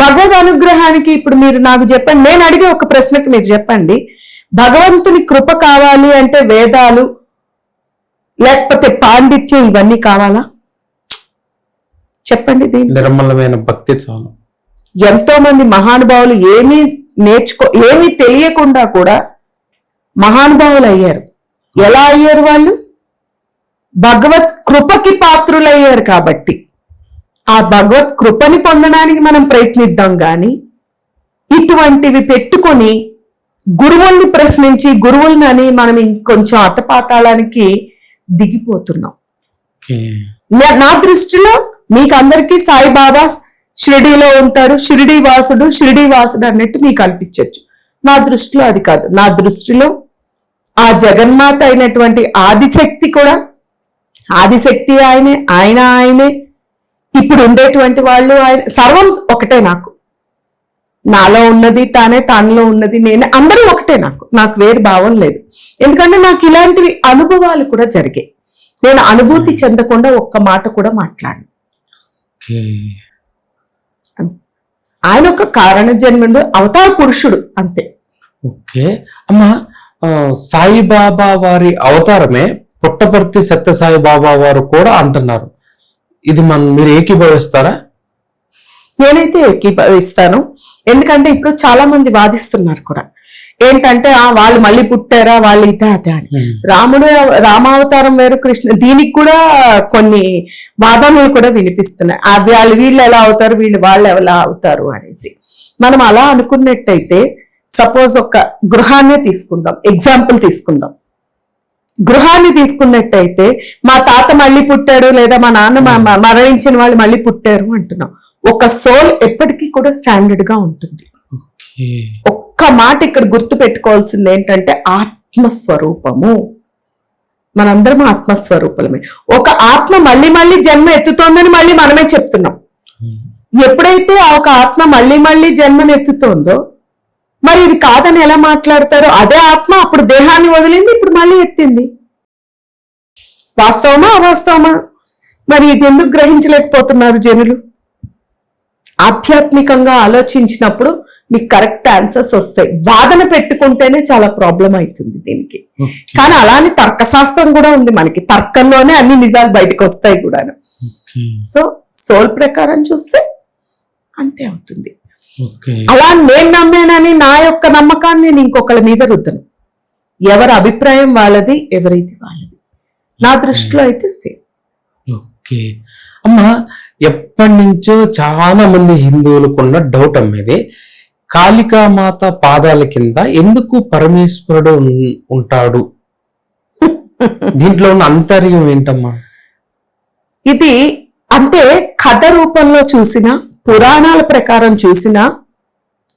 భగవద్ అనుగ్రహానికి ఇప్పుడు మీరు నాకు చెప్పండి, నేను అడిగే ఒక ప్రశ్నకు మీరు చెప్పండి, భగవంతుని కృప కావాలి అంటే వేదాలు లేకపోతే పాండిత్యం ఇవన్నీ కావాలా? చెప్పండి. దీన్ని నిర్మలమైన భక్తి చాలు. ఎంతో మంది మహానుభావులు ఏమీ తెలియకుండా కూడా మహానుభావులు అయ్యారు. ఎలా అయ్యారు? వాళ్ళు భగవత్ కృపకి పాత్రులయ్యారు. కాబట్టి ఆ భగవత్ కృపని పొందడానికి మనం ప్రయత్నిద్దాం గాని ఇటువంటివి పెట్టుకొని గురువుల్ని ప్రశ్నించి గురువుల్ని అని మనం ఇంకొంచెం అతపాతాళానికి దిగిపోతున్నాం. నా దృష్టిలో మీకు అందరికీ సాయిబాబా షిరిడీలో ఉంటాడు, షిరిడీ వాసుడు అన్నట్టు మీకు అనిపించవచ్చు. నా దృష్టిలో అది కాదు. నా దృష్టిలో ఆ జగన్మాత అయినటువంటి ఆదిశక్తి ఆయనే ఇప్పుడు ఉండేటువంటి వాళ్ళు ఆయన, సర్వం ఒకటే. నాలో ఉన్నది తానే, తానులో ఉన్నది నేనే, అందరూ ఒకటే. నాకు వేరు భావం లేదు. ఎందుకంటే నాకు ఇలాంటివి అనుభవాలు కూడా జరిగాయి. నేను అనుభూతి చెందకుండా ఒక్క మాట కూడా మాట్లాడను. ఆయన ఒక కారణ జన్ముడు, అవతార పురుషుడు, అంతే. ఓకే అమ్మా, సాయిబాబా వారి అవతారమే పుట్టపర్తి సత్యసాయి బాబా వారు కూడా అంటున్నారు. ఇది మీరు ఏకీభవిస్తారా? నేనైతే ఏకీభవిస్తాను. ఎందుకంటే ఇప్పుడు చాలా మంది వాదిస్తున్నారు కూడా. ఏంటంటే వాళ్ళు మళ్ళీ పుట్టారా, వాళ్ళు ఇదే అదే అని. రామావతారం వేరు, కృష్ణ, దీనికి కూడా కొన్ని వాదనలు కూడా వినిపిస్తున్నాయి. వీళ్ళు ఎలా అవుతారు, వాళ్ళు ఎలా అవుతారు అనేసి. మనం అలా అనుకున్నట్టయితే సపోజ్ ఒక గృహాన్ని తీసుకుందాం, ఎగ్జాంపుల్ తీసుకుందాం. గృహాన్ని తీసుకున్నట్టయితే మా తాత మళ్ళీ పుట్టాడు, లేదా మా నాన్న మరణించిన వాళ్ళు మళ్ళీ పుట్టారు అంటున్నాం. ఒక సోల్ ఎప్పటికీ కూడా స్టాండర్డ్ గా ఉంటుంది. ఒక్క మాట ఇక్కడ గుర్తు పెట్టుకోవాల్సింది ఏంటంటే ఆత్మస్వరూపము. మనందరం ఆత్మస్వరూపమే. ఒక ఆత్మ మళ్ళీ జన్మ ఎత్తుతోందని మళ్ళీ మనమే చెప్తున్నాం. ఎప్పుడైతే ఒక ఆత్మ మళ్ళీ జన్మను ఎత్తుతోందో మరి ఇది కాదని ఎలా మాట్లాడతారో? అదే ఆత్మ అప్పుడు దేహాన్ని వదిలింది, ఇప్పుడు మళ్ళీ ఎత్తింది. వాస్తవమా అవాస్తవమా? మరి ఇది ఎందుకు గ్రహించలేకపోతున్నారు జనులు? ఆధ్యాత్మికంగా ఆలోచించినప్పుడు మీకు కరెక్ట్ ఆన్సర్స్ వస్తాయి. వాదన పెట్టుకుంటేనే చాలా ప్రాబ్లం అవుతుంది దీనికి. కానీ అలానే తర్కశాస్త్రం కూడా ఉంది మనకి. తర్కంలోనే అన్ని నిజాలు బయటకు వస్తాయి కూడా. సో సోల్ ప్రకారం చూస్తే అంతే అవుతుంది. అలా నేను నమ్మానని నా యొక్క నమ్మకాన్ని నేను ఇంకొకరి మీద రుద్దను. ఎవరి అభిప్రాయం వాళ్ళది, ఎవరైతే వాళ్ళది. నా దృష్టిలో అయితే సేమ్. ఓకే అమ్మా, ఎప్పటి నుంచో చాలా మంది హిందువులకున్న డౌట్ అమ్మేది, కాళికామాత పాదాల కింద ఎందుకు పరమేశ్వరుడు ఉంటాడు? దీంట్లో ఉన్న అంతర్యం ఏంటమ్మా? ఇది అంటే కథ రూపంలో చూసిన, పురాణాల ప్రకారం చూసిన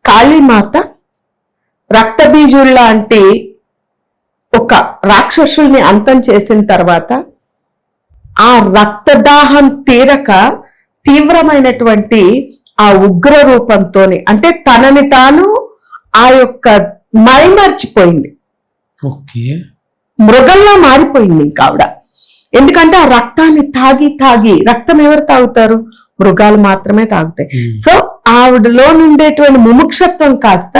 కాళీమాత రక్తబీజుడు లాంటి ఒక రాక్షసుల్ని అంతం చేసిన తర్వాత ఆ రక్తదాహం తీరక తీవ్రమైనటువంటి ఆ ఉగ్ర రూపంతోని, అంటే తనని తాను ఆ యొక్క మైమర్చిపోయింది, మృగంలా మారిపోయింది ఇంకా ఆవిడ. ఎందుకంటే ఆ రక్తాన్ని తాగి రక్తం ఎవరు తాగుతారు? మృగాలు మాత్రమే తాగుతాయి. సో ఆవిడలో నుండేటువంటి ముముక్షత్వం కాస్త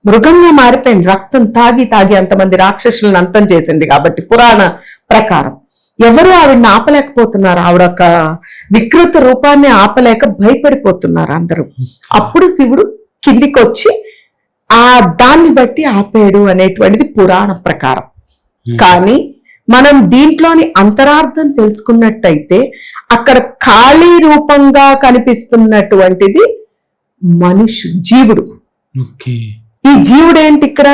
మృగంగా మారిపోయింది. రక్తం తాగి అంతమంది రాక్షసులను అంతం చేసింది కాబట్టి పురాణ ప్రకారం ఎవరు ఆవిడని ఆపలేకపోతున్నారు. ఆవిడ ఒక వికృత రూపాన్ని ఆపలేక భయపడిపోతున్నారు అందరూ. అప్పుడు శివుడు కిందికి వచ్చి దాన్ని బట్టి ఆపాడు అనేటువంటిది పురాణ ప్రకారం. కానీ మనం దీంట్లోని అంతరార్థం తెలుసుకున్నట్టయితే అక్కడ ఖాళీ రూపంగా కనిపిస్తున్నటువంటిది జీవుడు. ఈ జీవుడు ఏంటి ఇక్కడ?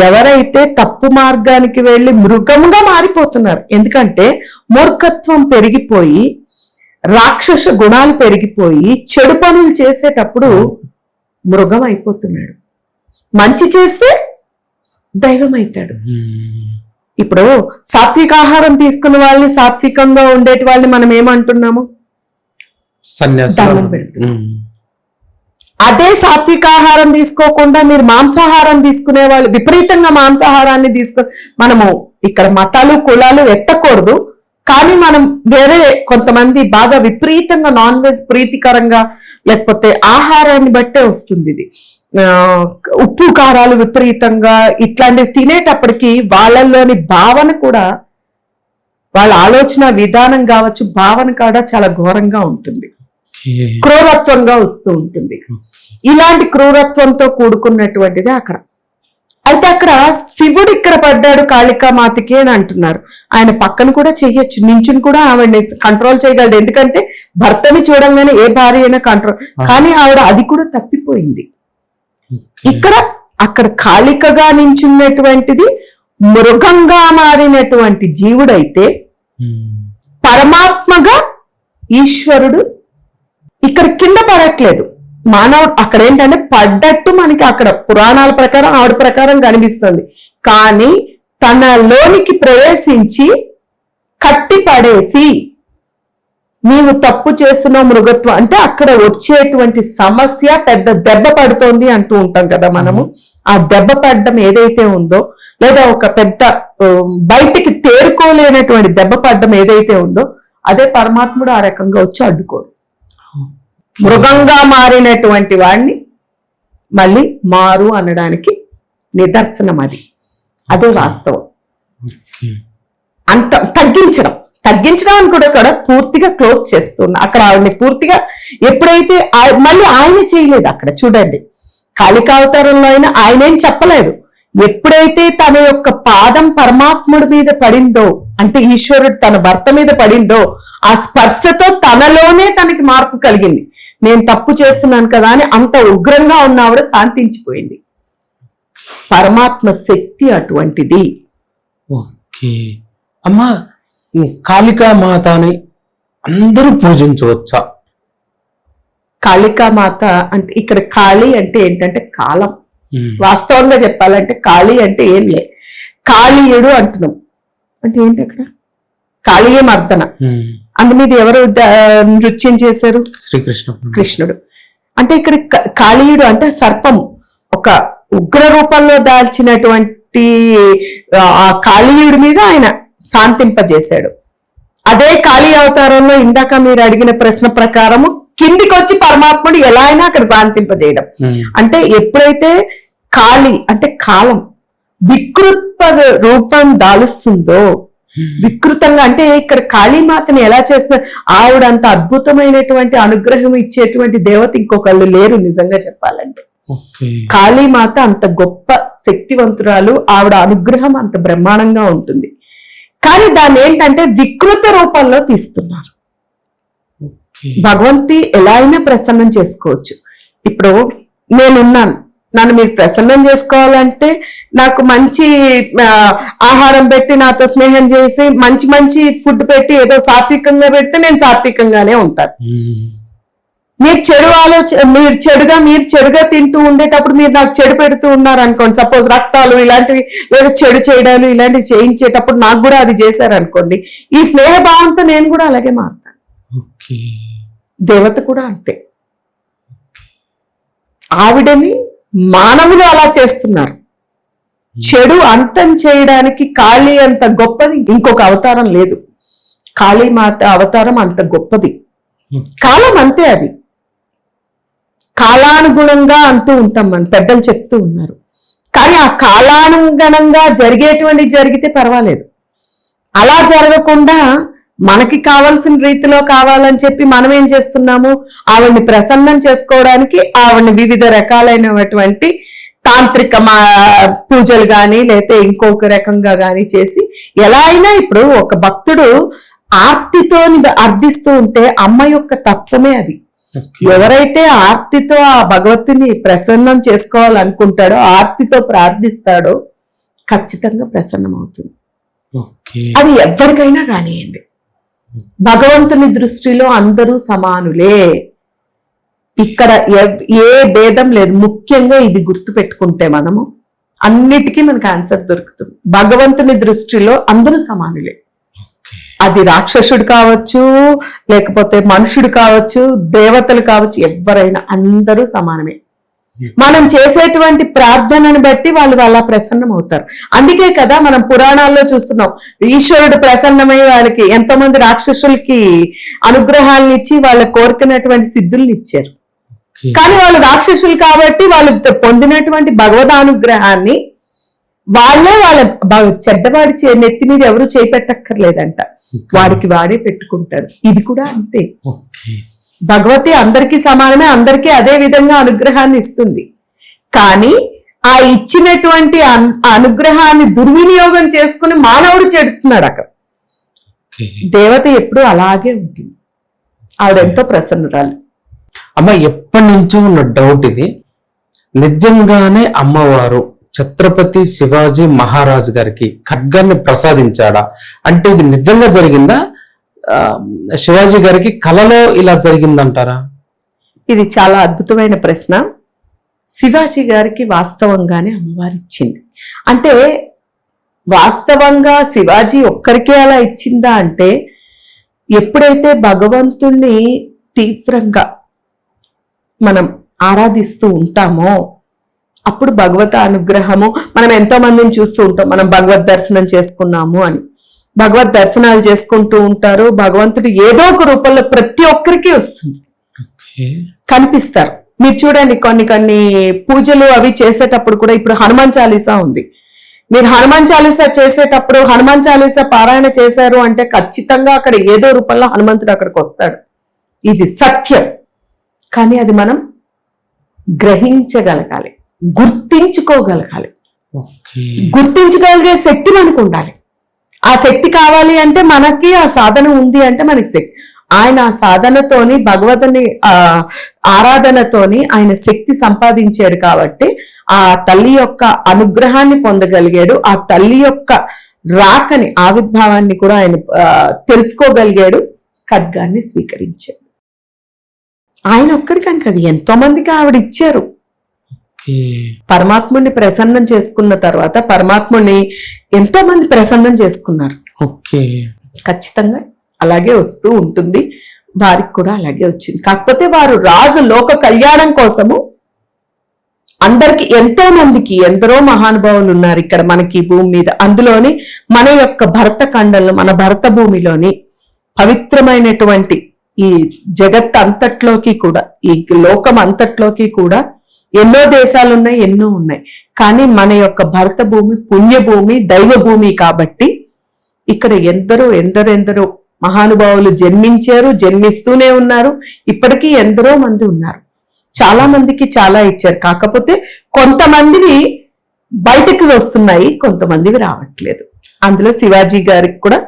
ఎవరైతే తప్పు మార్గానికి వెళ్ళి మృగంగా మారిపోతున్నారు. ఎందుకంటే మూర్ఖత్వం పెరిగిపోయి, రాక్షస గుణాలు పెరిగిపోయి, చెడు పనులు చేసేటప్పుడు మృగం అయిపోతున్నాడు. మంచి చేస్తే దైవం అవుతాడు. ఇప్పుడు సాత్విక ఆహారం తీసుకున్న వాళ్ళని, సాత్వికంగా ఉండేటి వాళ్ళని మనం ఏమంటున్నాము? దండం పెడుతున్నాం. అదే సాత్విక ఆహారం తీసుకోకుండా మీరు మాంసాహారం తీసుకునే వాళ్ళు, విపరీతంగా మాంసాహారాన్ని మనము ఇక్కడ మతాలు కులాలు ఎత్తకూడదు. కానీ మనం వేరే కొంతమంది బాగా విపరీతంగా నాన్ వెజ్ ప్రీతికరంగా, లేకపోతే ఆహారాన్ని బట్టే వస్తుంది ఇది. ఉప్పు కారాలు విపరీతంగా ఇట్లాంటివి తినేటప్పటికి వాళ్ళల్లోని భావన కూడా వాళ్ళ ఆలోచన విధానం కావచ్చు, భావన కూడా చాలా ఘోరంగా ఉంటుంది, ఓకే. క్రూరత్వంగా వస్తూ ఉంటుంది. ఇలాంటి క్రూరత్వంతో కూడుకున్నటువంటిది అక్కడ. అయితే అక్కడ శివుడు ఇక్కడ పడ్డాడు కాళికామాతకి అని అంటున్నారు. ఆయన పక్కన కూడా చెయ్యొచ్చు, నించుని కూడా ఆవిడని కంట్రోల్ చేయగలడు. ఎందుకంటే భర్తని చూడంగానే ఏ భార్య అయినా కంట్రోల్, కానీ ఆవిడ అది కూడా తప్పిపోయింది. ఇక్కడ అక్కడ కాళికగా నించున్నటువంటిది మృగంగా మారినటువంటి జీవుడైతే, పరమాత్మగా ఈశ్వరుడు ఇక్కడ కింద పడట్లేదు. మానవుడు అక్కడ ఏంటంటే పడ్డట్టు మనకి అక్కడ పురాణాల ప్రకారం ఆవిడ ప్రకారం కనిపిస్తుంది, కానీ తనలోనికి ప్రవేశించి కట్టి పడేసి నీవు తప్పు చేస్తున్నావు మృగత్వం అంటే అక్కడ వచ్చేటువంటి సమస్య పెద్ద దెబ్బ పడుతోంది అంటూ ఉంటాం కదా మనము. ఆ దెబ్బ పడడం ఏదైతే ఉందో, లేదా ఒక పెద్ద బయటికి తేరుకోలేనటువంటి దెబ్బ పడడం ఏదైతే ఉందో, అదే పరమాత్ముడు ఆ రకంగా వచ్చి అడ్డుకోడు. మృగంగా మారినటువంటి వాడిని మళ్ళీ మారు అనడానికి నిదర్శనం అది. అదే వాస్తవం. అంత తగ్గించడం అని కూడా పూర్తిగా క్లోజ్ చేస్తున్నా. అక్కడ ఆవిడని పూర్తిగా ఎప్పుడైతే మళ్ళీ ఆయన చేయలేదు. అక్కడ చూడండి, కాళికావతారంలో అయినా ఆయనేం చెప్పలేదు. ఎప్పుడైతే తన యొక్క పాదం పరమాత్ముడి మీద పడిందో, అంటే ఈశ్వరుడు తన భర్త మీద పడిందో, ఆ స్పర్శతో తనలోనే తనకి మార్పు కలిగింది. నేను తప్పు చేస్తున్నాను కదా అని అంత ఉగ్రంగా ఉన్నవాడ శాంతించిపోయింది. పరమాత్మ శక్తి అటువంటిది. ఓకే అమ్మా, ఈ కాళికామాతని అందరూ పూజించవచ్చా? కాళికామాత అంటే ఇక్కడ కాళి అంటే ఏంటంటే కాలం. వాస్తవంగా చెప్పాలంటే కాళి అంటే ఏం లే, కాళీయుడు అంటున్నాం అంటే ఏంటి? అక్కడ కాళీయ మర్దన, అందు మీద ఎవరు నృత్యం చేశారు? కృష్ణుడు. అంటే ఇక్కడ కాళీయుడు అంటే సర్పము, ఒక ఉగ్ర రూపంలో దాల్చినటువంటి ఆ కాళీయుడి మీద ఆయన శాంతింపజేశాడు. అదే కాళీ అవతారంలో ఇందాక మీరు అడిగిన ప్రశ్న ప్రకారము కిందికి వచ్చి పరమాత్ముడు ఎలా అయినా అక్కడ శాంతింపజేయడం. అంటే ఎప్పుడైతే కాళీ అంటే కాలం వికృత రూపం దాలుస్తుందో, వికృతంగా అంటే ఇక్కడ కాళీమాతని ఎలా చేస్తున్నారు, ఆవిడ అంత అద్భుతమైనటువంటి అనుగ్రహం ఇచ్చేటువంటి దేవత ఇంకొకళ్ళు లేరు నిజంగా చెప్పాలంటే. కాళీమాత అంత గొప్ప శక్తివంతురాలు, ఆవిడ అనుగ్రహం అంత బ్రహ్మాండంగా ఉంటుంది. కానీ దాన్ని ఏంటంటే వికృత రూపంలో తీస్తున్నారు. భగవంతి ఎలా అయినా ప్రసన్నం చేసుకోవచ్చు. ఇప్పుడు నేనున్నాను, నన్ను మీరు ప్రసన్నం చేసుకోవాలంటే నాకు మంచి ఆహారం పెట్టి, నాతో స్నేహం చేసి, మంచి మంచి ఫుడ్ పెట్టి, ఏదో సాత్వికంగా పెడితే నేను సాత్వికంగానే ఉంటాను. మీరు చెడుగా తింటూ ఉండేటప్పుడు మీరు నాకు చెడు పెడుతూ ఉన్నారు అనుకోండి, సపోజ్ రక్తాలు ఇలాంటివి లేదా చెడు చేయడాలు ఇలాంటివి చేయించేటప్పుడు నాకు కూడా అది చేశారు అనుకోండి, ఈ స్నేహభావంతో నేను కూడా అలాగే మారుతాను. దేవత కూడా అంతే. ఆవిడని మానవులు అలా చేస్తున్నారు. చెడు అంతం చేయడానికి కాళీ అంత గొప్పది ఇంకొక అవతారం లేదు. కాళీమాత అవతారం అంత గొప్పది. కాలం అంతే, అది కాలానుగుణంగా అంటూ ఉంటాం, మన పెద్దలు చెప్తూ ఉన్నారు. కానీ ఆ కాలానుగుణంగా జరిగితే పర్వాలేదు. అలా జరగకుండా మనకి కావాల్సిన రీతిలో కావాలని చెప్పి మనం ఏం చేస్తున్నాము, ఆవిడ్ని ప్రసన్నం చేసుకోవడానికి ఆవిడ్ని వివిధ రకాలైనటువంటి తాంత్రిక పూజలు కానీ లేకపోతే ఇంకొక రకంగా కానీ చేసి ఎలా అయినా, ఇప్పుడు ఒక భక్తుడు ఆర్తితో అర్థిస్తూ ఉంటే అమ్మ యొక్క తత్వమే అది. ఎవరైతే ఆర్తితో ఆ భగవతిని ప్రసన్నం చేసుకోవాలనుకుంటాడో, ఆర్తితో ప్రార్థిస్తాడో ఖచ్చితంగా ప్రసన్నం అవుతుంది. అది ఎవరికైనా కానివ్వండి, భగవంతుని దృష్టిలో అందరూ సమానులే. ఇక్కడ ఏ భేదం లేదు. ముఖ్యంగా ఇది గుర్తు పెట్టుకుంటే మనము అన్నిటికీ మనకు ఆన్సర్ దొరుకుతుంది. భగవంతుని దృష్టిలో అందరూ సమానులే. అది రాక్షసుడు కావచ్చు, లేకపోతే మనుషుడు కావచ్చు, దేవతలు కావచ్చు, ఎవరైనా అందరూ సమానమే. మనం చేసేటువంటి ప్రార్థనను బట్టి వాళ్ళు అలా ప్రసన్నం అవుతారు. అందుకే కదా మనం పురాణాల్లో చూస్తున్నాం, ఈశ్వరుడు ప్రసన్నమై వాళ్ళకి ఎంతో మంది రాక్షసులకి అనుగ్రహాలను ఇచ్చి వాళ్ళ కోరుకున్నటువంటి సిద్ధుల్ని ఇచ్చారు. కానీ వాళ్ళు రాక్షసులు కాబట్టి వాళ్ళు పొందినటువంటి భగవద్ అనుగ్రహాన్ని వాళ్ళ చెడ్డవాడి నెత్తి మీద ఎవరు చేపెట్టక్కర్లేదంట, వాడికి వాడే పెట్టుకుంటాడు. ఇది కూడా అంతే. భగవతి అందరికీ సమానమే, అందరికీ అదే విధంగా అనుగ్రహాన్ని ఇస్తుంది. కానీ ఆ ఇచ్చినటువంటి అనుగ్రహాన్ని దుర్వినియోగం చేసుకుని మానవుడు చెడుతున్నాడు అక్కడ. దేవత ఎప్పుడు అలాగే ఉంటుంది. ఆవిడెంతో ప్రసన్నురాలు. అమ్మ, ఎప్పటి నుంచో ఉన్న డౌట్ ఇది. నిజంగానే అమ్మవారు ఛత్రపతి శివాజీ మహారాజు గారికి ఖడ్గాన్ని ప్రసాదించాడా? అంటే ఇది నిజంగా జరిగిందా? శివాజీ గారికి కలలో ఇలా జరిగిందంటారా? ఇది చాలా అద్భుతమైన ప్రశ్న. శివాజీ గారికి వాస్తవంగానే అమ్మవారు ఇచ్చింది. అంటే వాస్తవంగా శివాజీ ఒక్కరికే అలా ఇచ్చిందా అంటే, ఎప్పుడైతే భగవంతుణ్ణి తీవ్రంగా మనం ఆరాధిస్తూ ఉంటామో అప్పుడు భగవత అనుగ్రహము, మనం ఎంతో మందిని చూస్తూ ఉంటాం, మనం భగవద్ దర్శనం చేసుకున్నాము అని. భగవద్ దర్శనాలు చేసుకుంటూ ఉంటారు, భగవంతుడు ఏదో ఒక రూపంలో ప్రతి ఒక్కరికి వస్తుంది, కనిపిస్తారు. మీరు చూడండి, కొన్ని పూజలు అవి చేసేటప్పుడు కూడా, ఇప్పుడు హనుమాన్ చాలీసా ఉంది, మీరు హనుమాన్ చాలీసా చేసేటప్పుడు హనుమాన్ చాలీసా పారాయణ చేశారు అంటే ఖచ్చితంగా అక్కడ ఏదో రూపంలో హనుమంతుడు అక్కడికి వస్తాడు. ఇది సత్యం. కానీ అది మనం గ్రహించగలగాలి, గుర్తించుకోగలగాలి. గుర్తించగలిగే శక్తి మనకు ఉండాలి. ఆ శక్తి కావాలి అంటే మనకి ఆ సాధన ఉంది అంటే మనకి శక్తి. ఆయన ఆ సాధనతోని, భగవతుని ఆరాధనతోని ఆయన శక్తి సంపాదించాడు కాబట్టి ఆ తల్లి యొక్క అనుగ్రహాన్ని పొందగలిగాడు. ఆ తల్లి యొక్క రాకని, ఆవిర్భావాన్ని కూడా ఆయన తెలుసుకోగలిగాడు. ఖడ్గాన్ని స్వీకరించాడు. ఆయన ఒక్కడికని కాదు, ఎంతో మందికి ఆవిడ ఇచ్చారు. పరమాత్ముడిని ప్రసన్నం చేసుకున్న తర్వాత పరమాత్ముడిని ఎంతో మంది ప్రసన్నం చేసుకున్నారు. ఖచ్చితంగా అలాగే వస్తూ ఉంటుంది. వారికి కూడా అలాగే వచ్చింది. కాకపోతే వారు రాజు లోక కళ్యాణం కోసము అందరికి, ఎంతో మందికి, ఎందరో మహానుభావులు ఉన్నారు ఇక్కడ మనకి భూమి మీద. అందులోని మన యొక్క భరత ఖండంలో, మన భరత భూమిలోని పవిత్రమైనటువంటి ఈ జగత్ అంతట్లోకి కూడా, ఈ లోకం అంతట్లోకి కూడా ఎన్నో దేశాలు ఉన్నాయి, ఎన్నో ఉన్నాయి. కానీ మన యొక్క భరత భూమి పుణ్యభూమి, దైవ భూమి కాబట్టి ఇక్కడ ఎందరో మహానుభావులు జన్మించారు, జన్మిస్తూనే ఉన్నారు. ఇప్పటికీ ఎందరో మంది ఉన్నారు. చాలా మందికి చాలా ఇచ్చారు. కాకపోతే కొంతమందివి బయటకు వస్తున్నాయి, కొంతమందివి రావట్లేదు. అందులో శివాజీ గారికి కూడా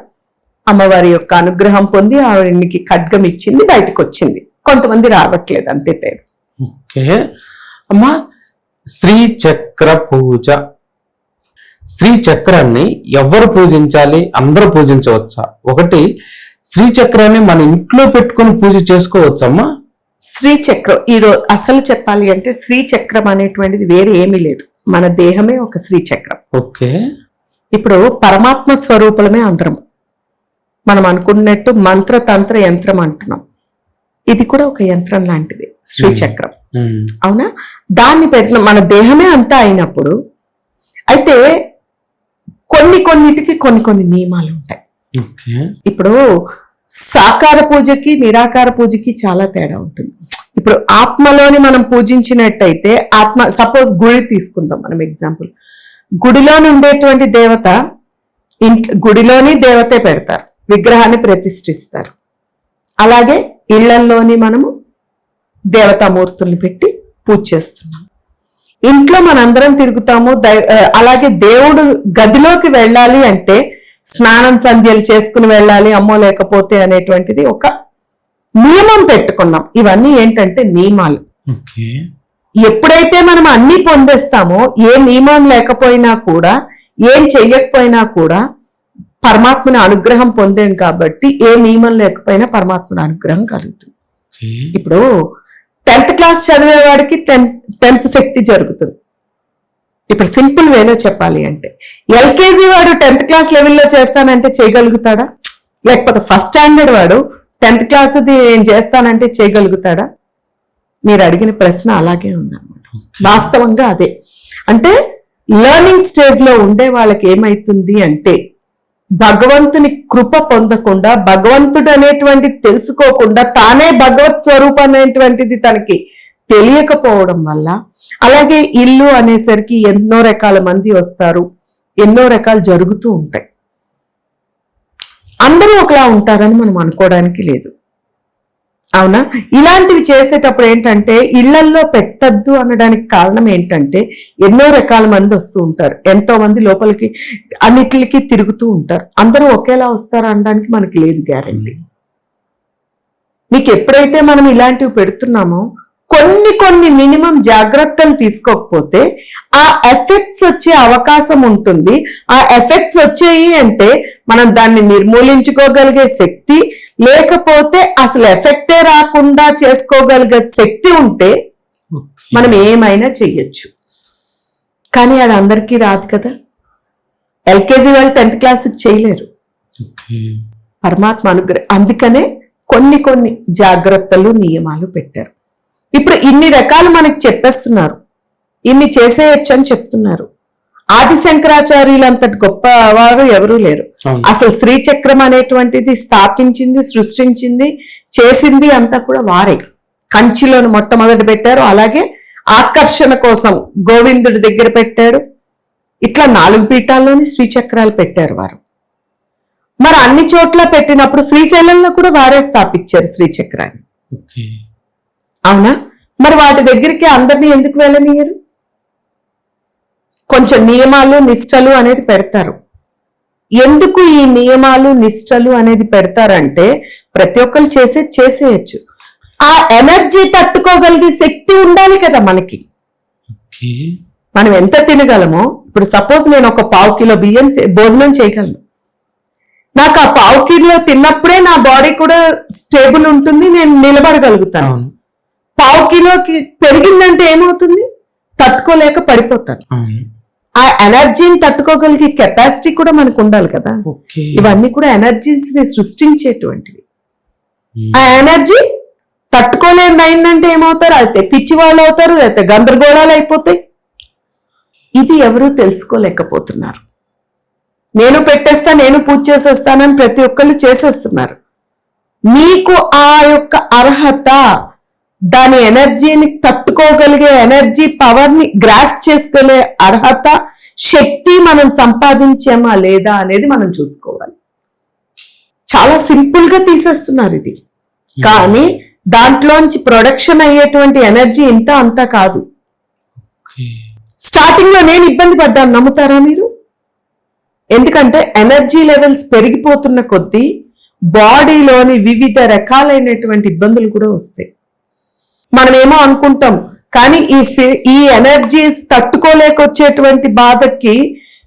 అమ్మవారి యొక్క అనుగ్రహం పొంది ఆవిడకి ఖడ్గం ఇచ్చింది, బయటకు వచ్చింది. కొంతమంది రావట్లేదు, అంతే తేడా. అమ్మా, శ్రీచక్ర పూజ, శ్రీచక్రాన్ని ఎవరు పూజించాలి? అందరూ పూజించవచ్చా? ఒకటి, శ్రీచక్రాన్ని మన ఇంట్లో పెట్టుకుని పూజ చేసుకోవచ్చమ్మా? శ్రీచక్రం ఈరోజు అసలు చెప్పాలి అంటే శ్రీచక్రం అనేటువంటిది వేరే ఏమీ లేదు, మన దేహమే ఒక శ్రీచక్రం. ఓకే. ఇప్పుడు పరమాత్మ స్వరూపమే అందరం. మనం అనుకున్నట్టు మంత్ర తంత్ర యంత్రం అంటున్నాం, ఇది కూడా ఒక యంత్రం లాంటిది శ్రీచక్రం. అవునా? దాన్ని పెట్టిన మన దేహమే అంతా అయినప్పుడు, అయితే కొన్నిటికి కొన్ని నియమాలు ఉంటాయి. ఇప్పుడు సాకార పూజకి నిరాకార పూజకి చాలా తేడా ఉంటుంది. ఇప్పుడు ఆత్మలోని మనం పూజించినట్టయితే, ఆత్మ, సపోజ్ గుడి తీసుకుందాం మనం ఎగ్జాంపుల్. గుడిలోని ఉండేటువంటి దేవత, గుడిలోని దేవతే పెడతారు, విగ్రహాన్ని ప్రతిష్ఠిస్తారు. అలాగే ఇళ్లల్లోని మనము దేవతామూర్తుల్ని పెట్టి పూజ చేస్తున్నాం. ఇంట్లో మనందరం తిరుగుతాము. అలాగే దేవుడు గదిలోకి వెళ్ళాలి అంటే స్నానం సంధ్యలు చేసుకుని వెళ్ళాలి, అమ్మో లేకపోతే అనేటువంటిది ఒక నియమం పెట్టుకున్నాం. ఇవన్నీ ఏంటంటే నియమాలు. ఎప్పుడైతే మనం అన్ని పొందేస్తామో, ఏ నియమం లేకపోయినా కూడా, ఏం చెయ్యకపోయినా కూడా పరమాత్మని అనుగ్రహం పొందేం కాబట్టి ఏ నియమం లేకపోయినా పరమాత్మని అనుగ్రహం కలుగుతుంది. ఇప్పుడు 10th క్లాస్ చదివేవాడికి 10th శక్తి జరుగుతుంది. ఇప్పుడు సింపుల్ వేలో చెప్పాలి అంటే, ఎల్కేజీ వాడు 10th క్లాస్ లెవెల్లో చేస్తానంటే చేయగలుగుతాడా? లేకపోతే ఫస్ట్ స్టాండర్డ్ వాడు 10th క్లాస్ ఏం చేస్తానంటే చేయగలుగుతాడా? మీరు అడిగిన ప్రశ్న అలాగే ఉందన్నమాట. వాస్తవంగా అదే. అంటే లెర్నింగ్ స్టేజ్ లో ఉండే వాళ్ళకి ఏమైతుంది అంటే, భగవంతుని కృప పొందకుండా, భగవంతుడు అనేటువంటిది తెలుసుకోకుండా, తానే భగవత్ స్వరూపం అనేటువంటిది తనకి తెలియకపోవడం వల్ల, అలాగే ఇల్లు అనేసరికి ఎన్నో రకాల మంది వస్తారు, ఎన్నో రకాలు జరుగుతూ ఉంటాయి. అందరూ ఒకలా ఉంటారని మనం అనుకోవడానికి లేదు. అవునా? ఇలాంటివి చేసేటప్పుడు ఏంటంటే ఇళ్లల్లో పెట్టద్దు అనడానికి కారణం ఏంటంటే ఎన్నో రకాల మంది వస్తూ ఉంటారు, ఎంతో మంది లోపలికి అన్నిటికి తిరుగుతూ ఉంటారు. అందరూ ఒకేలా వస్తారు అనడానికి మనకి లేదు గ్యారెంటీ. మీకు ఎప్పుడైతే మనం ఇలాంటివి పెడుతున్నామో కొన్ని మినిమం జాగ్రత్తలు తీసుకోకపోతే ఆ ఎఫెక్ట్స్ వచ్చే అవకాశం ఉంటుంది. ఆ ఎఫెక్ట్స్ వచ్చాయి అంటే మనం దాన్ని నిర్మూలించుకోగలిగే శక్తి, లేకపోతే అసలు ఎఫెక్టే రాకుండా చేసుకోగలిగే శక్తి ఉంటే మనం ఏమైనా చెయ్యొచ్చు. కానీ అది అందరికీ రాదు కదా. ఎల్కేజీ వాళ్ళు 10th క్లాస్ చేయలేరు. పరమాత్మ అనుగ్రహం. అందుకనే కొన్ని జాగ్రత్తలు నియమాలు పెట్టారు. ఇప్పుడు ఇన్ని రకాలు మనకి చెప్పేస్తున్నారు, ఇన్ని చేసేయచ్చు అని చెప్తున్నారు. ఆది శంకరాచార్యులు అంతటి గొప్ప వారు ఎవరూ లేరు. అసలు శ్రీచక్రం అనేటువంటిది స్థాపించింది, సృష్టించింది, చేసింది అంతా కూడా వారే. కంచిలోని మొట్టమొదటి పెట్టారు. అలాగే ఆకర్షణ కోసం గోవిందుడి దగ్గర పెట్టాడు. ఇట్లా 4 పీఠాల్లోని శ్రీచక్రాలు పెట్టారు వారు. మరి అన్ని చోట్ల పెట్టినప్పుడు శ్రీశైలంలో కూడా వారే స్థాపించారు శ్రీచక్రాన్ని. అవునా? మరి వాటి దగ్గరికి అందరినీ ఎందుకు వెళ్ళనియరు? కొంచెం నియమాలు నిష్టలు అనేది పెడతారు. ఎందుకు ఈ నియమాలు నిష్టలు అనేది పెడతారంటే ప్రతి ఒక్కరు చేసేయచ్చు. ఆ ఎనర్జీ తట్టుకోగలిగే శక్తి ఉండాలి కదా మనకి. మనం ఎంత తినగలమో, ఇప్పుడు సపోజ్ నేను ఒక 1/4 కిలో బియ్యం భోజనం చేయగలను. నాకు ఆ 1/4 కిలో తిన్నప్పుడే నా బాడీ కూడా స్టేబుల్ ఉంటుంది, నేను నిలబడగలుగుతాను. 1/4 కిలోకి పెరిగిందంటే ఏమవుతుంది? తట్టుకోలేక పడిపోతాను. ఆ ఎనర్జీని తట్టుకోగలిగే కెపాసిటీ కూడా మనకు ఉండాలి కదా. ఇవన్నీ కూడా ఎనర్జీస్ ని సృష్టించేటువంటివి. ఆ ఎనర్జీ తట్టుకోలేని అయిందంటే ఏమవుతారు? అయితే పిచ్చి వాళ్ళు అవుతారు, లేకపోతే గందరగోళాలు అయిపోతాయి. ఇది ఎవరూ తెలుసుకోలేకపోతున్నారు. నేను పెట్టేస్తా, నేను పూజ చేసేస్తానని ప్రతి ఒక్కళ్ళు చేసేస్తున్నారు. మీకు ఆ యొక్క అర్హత, దాని ఎనర్జీని తట్టుకోగలిగే ఎనర్జీ పవర్ ని గ్రాస్ప్ చేసుకోలే అర్హత, శక్తి మనం సంపాదించామా లేదా అనేది మనం చూసుకోవాలి. చాలా సింపుల్ గా తీసేస్తున్నారు ఇది. కానీ దాంట్లోంచి ప్రొడక్షన్ అయ్యేటువంటి ఎనర్జీ ఇంత అంతా కాదు. స్టార్టింగ్ లో నేను ఇబ్బంది పడ్డాను, నమ్ముతారా మీరు? ఎందుకంటే ఎనర్జీ లెవెల్స్ పెరిగిపోతున్న కొద్దీ బాడీలోని వివిధ రకాలైనటువంటి ఇబ్బందులు కూడా వస్తాయి. మనమేమో అనుకుంటాం, కానీ ఈ ఎనర్జీస్ తట్టుకోలేక వచ్చేటువంటి బాధకి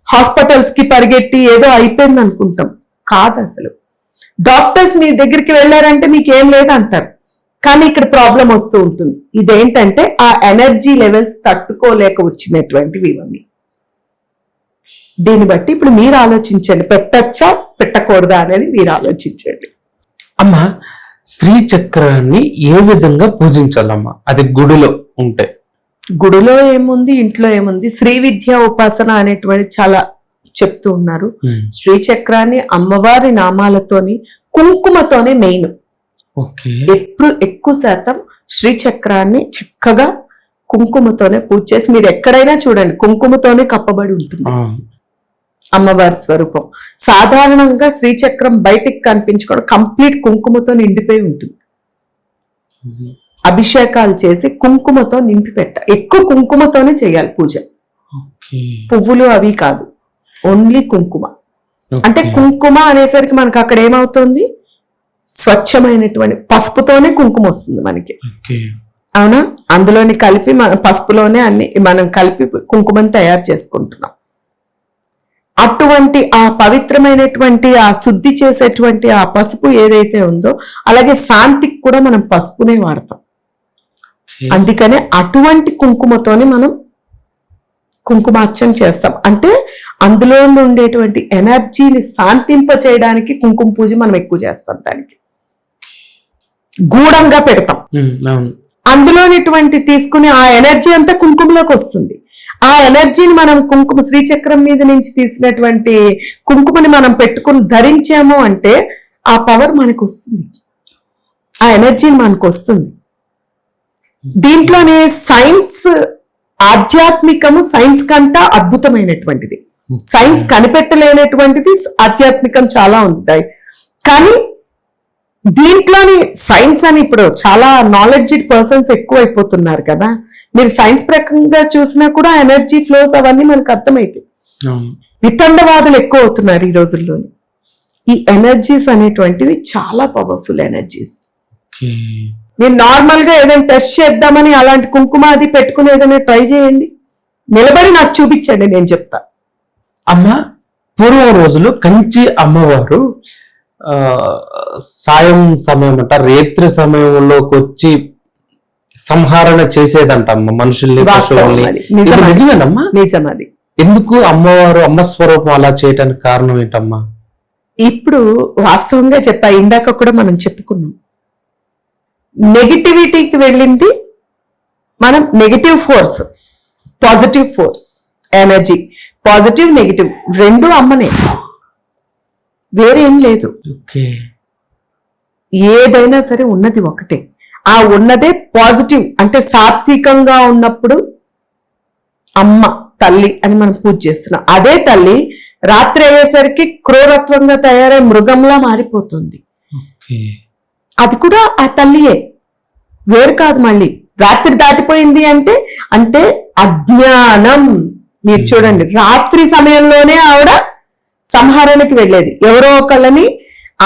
హాస్పిటల్స్ కి పరిగెట్టి ఏదో అయిపోయింది అనుకుంటాం. కాదు. అసలు డాక్టర్స్ మీ దగ్గరికి వెళ్ళారంటే మీకు ఏం లేదు అంటారు, కానీ ఇక్కడ ప్రాబ్లం వస్తూ ఉంటుంది. ఇదేంటంటే ఆ ఎనర్జీ లెవెల్స్ తట్టుకోలేక వచ్చినటువంటివి ఇవన్నీ. దీన్ని బట్టి ఇప్పుడు మీరు ఆలోచించండి, పెట్టచ్చా పెట్టకూడదా అనేది మీరు ఆలోచించండి. అమ్మా, శ్రీ చక్రాన్ని ఏ విధంగా పూజించాలమ్మా? అది గుడిలో ఉంటే? గుడిలో ఏముంది, ఇంట్లో ఏముంది? శ్రీ విద్యా ఉపాసన అనేటువంటి చాలా చెప్తూ ఉన్నారు. శ్రీ చక్రాన్ని అమ్మవారి నామాలతోని, కుంకుమతోనే మెయిన్. ఎప్పుడు ఎక్కువ శాతం శ్రీ చక్రాన్ని చక్కగా కుంకుమతోనే పూజ చేసి, మీరు ఎక్కడైనా చూడండి కుంకుమతోనే కప్పబడి ఉంటుంది అమ్మవారి స్వరూపం. సాధారణంగా శ్రీచక్రం బయటికి కనిపించుకోవడం కంప్లీట్ కుంకుమతో నిండిపోయి ఉంటుంది. అభిషేకాలు చేసి కుంకుమతో నింపి ఎక్కువ కుంకుమతోనే చేయాలి పూజ. పువ్వులు అవి కాదు, ఓన్లీ కుంకుమ. అంటే కుంకుమ అనేసరికి మనకు అక్కడ ఏమవుతుంది? స్వచ్ఛమైనటువంటి పసుపుతోనే కుంకుమ వస్తుంది మనకి. అవునా? అందులోని కలిపి పసుపులోనే అన్ని మనం కలిపి కుంకుమని తయారు చేసుకుంటున్నాం. అటువంటి ఆ పవిత్రమైనటువంటి ఆ శుద్ధి చేసేటువంటి ఆ పసుపు ఏదైతే ఉందో, అలాగే శాంతికి కూడా మనం పసుపునే వాడతాం. అందుకనే అటువంటి కుంకుమతోనే మనం కుంకుమార్చన చేస్తాం. అంటే అందులో ఉండేటువంటి ఎనర్జీని శాంతింప చేయడానికి కుంకుమ పూజ మనం ఎక్కువ చేస్తాం. దానికి గూఢంగా పెడతాం. అందులోనిటువంటి తీసుకుని ఆ ఎనర్జీ అంతా కుంకుమలోకి వస్తుంది. ఆ ఎనర్జీని మనం కుంకుమ శ్రీచక్రం మీద నుంచి తీసినటువంటి కుంకుమని మనం పెట్టుకుని ధరించాము అంటే ఆ పవర్ మనకు వస్తుంది, ఆ ఎనర్జీ మనకు వస్తుంది. దీంట్లోనే సైన్స్, ఆధ్యాత్మికము సైన్స్ కంటా అద్భుతమైనటువంటిది. సైన్స్ కనిపెట్టలేనటువంటిది ఆధ్యాత్మికం చాలా ఉంది. కానీ దీంట్లోని సైన్స్ అని ఇప్పుడు చాలా నాలెడ్జ్ పర్సన్స్ ఎక్కువ అయిపోతున్నారు కదా, మీరు సైన్స్ ప్రకారంగా చూసినా కూడా ఎనర్జీ ఫ్లోస్ అవన్నీ మనకు అర్థమైతాయి. వితండవాదులు ఎక్కువ అవుతున్నారు ఈ రోజుల్లోని. ఈ ఎనర్జీస్ అనేటువంటివి చాలా పవర్ఫుల్ ఎనర్జీస్. మీరు నార్మల్ గా ఏదైనా టెస్ట్ చేద్దామని అలాంటి కుంకుమ అది పెట్టుకుని ఏదైనా ట్రై చేయండి, నిలబడి నాకు చూపించండి, నేను చెప్తా. అమ్మ, పూర్వం రోజులు కంచి అమ్మవారు సాయం సమయం అంట, రేత్రి సమయంలోకి వచ్చి సంహరణ చేసేదంట అమ్మ మనుషుల్ని, పశువుల్ని. నిజమేనమ్మా? నిజం. అది ఎందుకు అమ్మవారు అమ్మ స్వరూపం అలా చేయటానికి కారణం ఏంటమ్మా? ఇప్పుడు వాస్తవంగా చెప్పా, ఇందాక కూడా మనం చెప్పుకున్నాం, నెగిటివిటీకి వెళ్ళింది మనం negative force, positive force, energy, positive negative రెండు అమ్మనే, వేరేం లేదు. ఏదైనా సరే ఉన్నది ఒకటే. ఆ ఉన్నదే పాజిటివ్ అంటే సాత్వికంగా ఉన్నప్పుడు అమ్మ తల్లి అని మనం పూజ చేస్తున్నాం. అదే తల్లి రాత్రి అయ్యేసరికి క్రూరత్వంగా తయారై మృగంలా మారిపోతుంది. అది కూడా ఆ తల్లియే, వేరు కాదు. మళ్ళీ రాత్రి దాటిపోయింది అంటే అంటే అజ్ఞానం. మీరు చూడండి, రాత్రి సమయంలోనే ఆవిడ సంహారానికి వెళ్ళేది, ఎవరో ఒకళ్ళని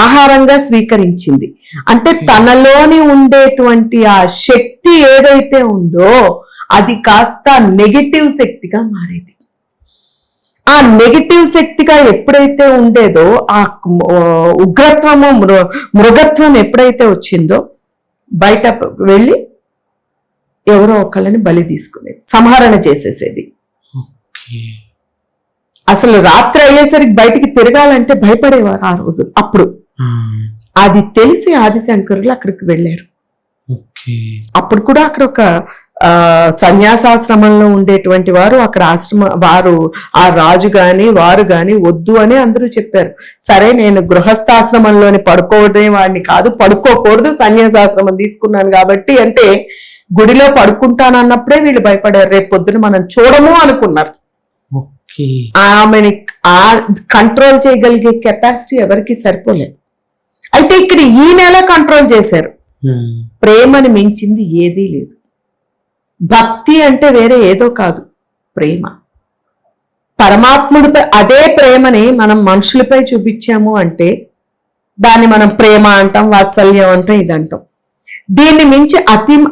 ఆహారంగా స్వీకరించింది అంటే తనలోని ఉండేటువంటి ఆ శక్తి ఏదైతే ఉందో అది కాస్త నెగిటివ్ శక్తిగా మారేది. ఆ నెగిటివ్ శక్తిగా ఎప్పుడైతే ఉండేదో, ఆ ఉగ్రత్వము మృగత్వం ఎప్పుడైతే వచ్చిందో, బయట వెళ్ళి ఎవరో ఒకళ్ళని బలి తీసుకునేది, సంహరణ చేసేసేది. అసలు రాత్రి అయ్యేసరికి బయటికి తిరగాలంటే భయపడేవారు ఆ రోజు. అప్పుడు అది తెలిసి ఆదిశంకరులు అక్కడికి వెళ్ళారు. అప్పుడు కూడా అక్కడ ఒక సన్యాసాశ్రమంలో ఉండేటువంటి వారు, అక్కడ వారు ఆ రాజు గాని వారు గాని వద్దు అని అందరూ చెప్పారు. సరే, నేను గృహస్థాశ్రమంలోని పడుకోవడే వాడిని కాదు, పడుకోకూడదు, సన్యాసాశ్రమం తీసుకున్నాను కాబట్టి అంటే గుడిలో పడుకుంటానన్నప్పుడే వీళ్ళు భయపడారు. రేపు పొద్దున మనం చూడము అనుకున్నారు. ఆమెని కంట్రోల్ చేయగలిగే కెపాసిటీ ఎవరికి సరిపోలేదు. అయితే ఇక్కడ ఈ నెల కంట్రోల్ చేశారు. ప్రేమని మించింది ఏదీ లేదు. భక్తి అంటే వేరే ఏదో కాదు, ప్రేమ. పరమాత్ముడిపై అదే ప్రేమని మనం మనుషులపై చూపించాము అంటే దాన్ని మనం ప్రేమ అంటాం, వాత్సల్యం అంటాం, ఇదంటాం. దీన్ని మించి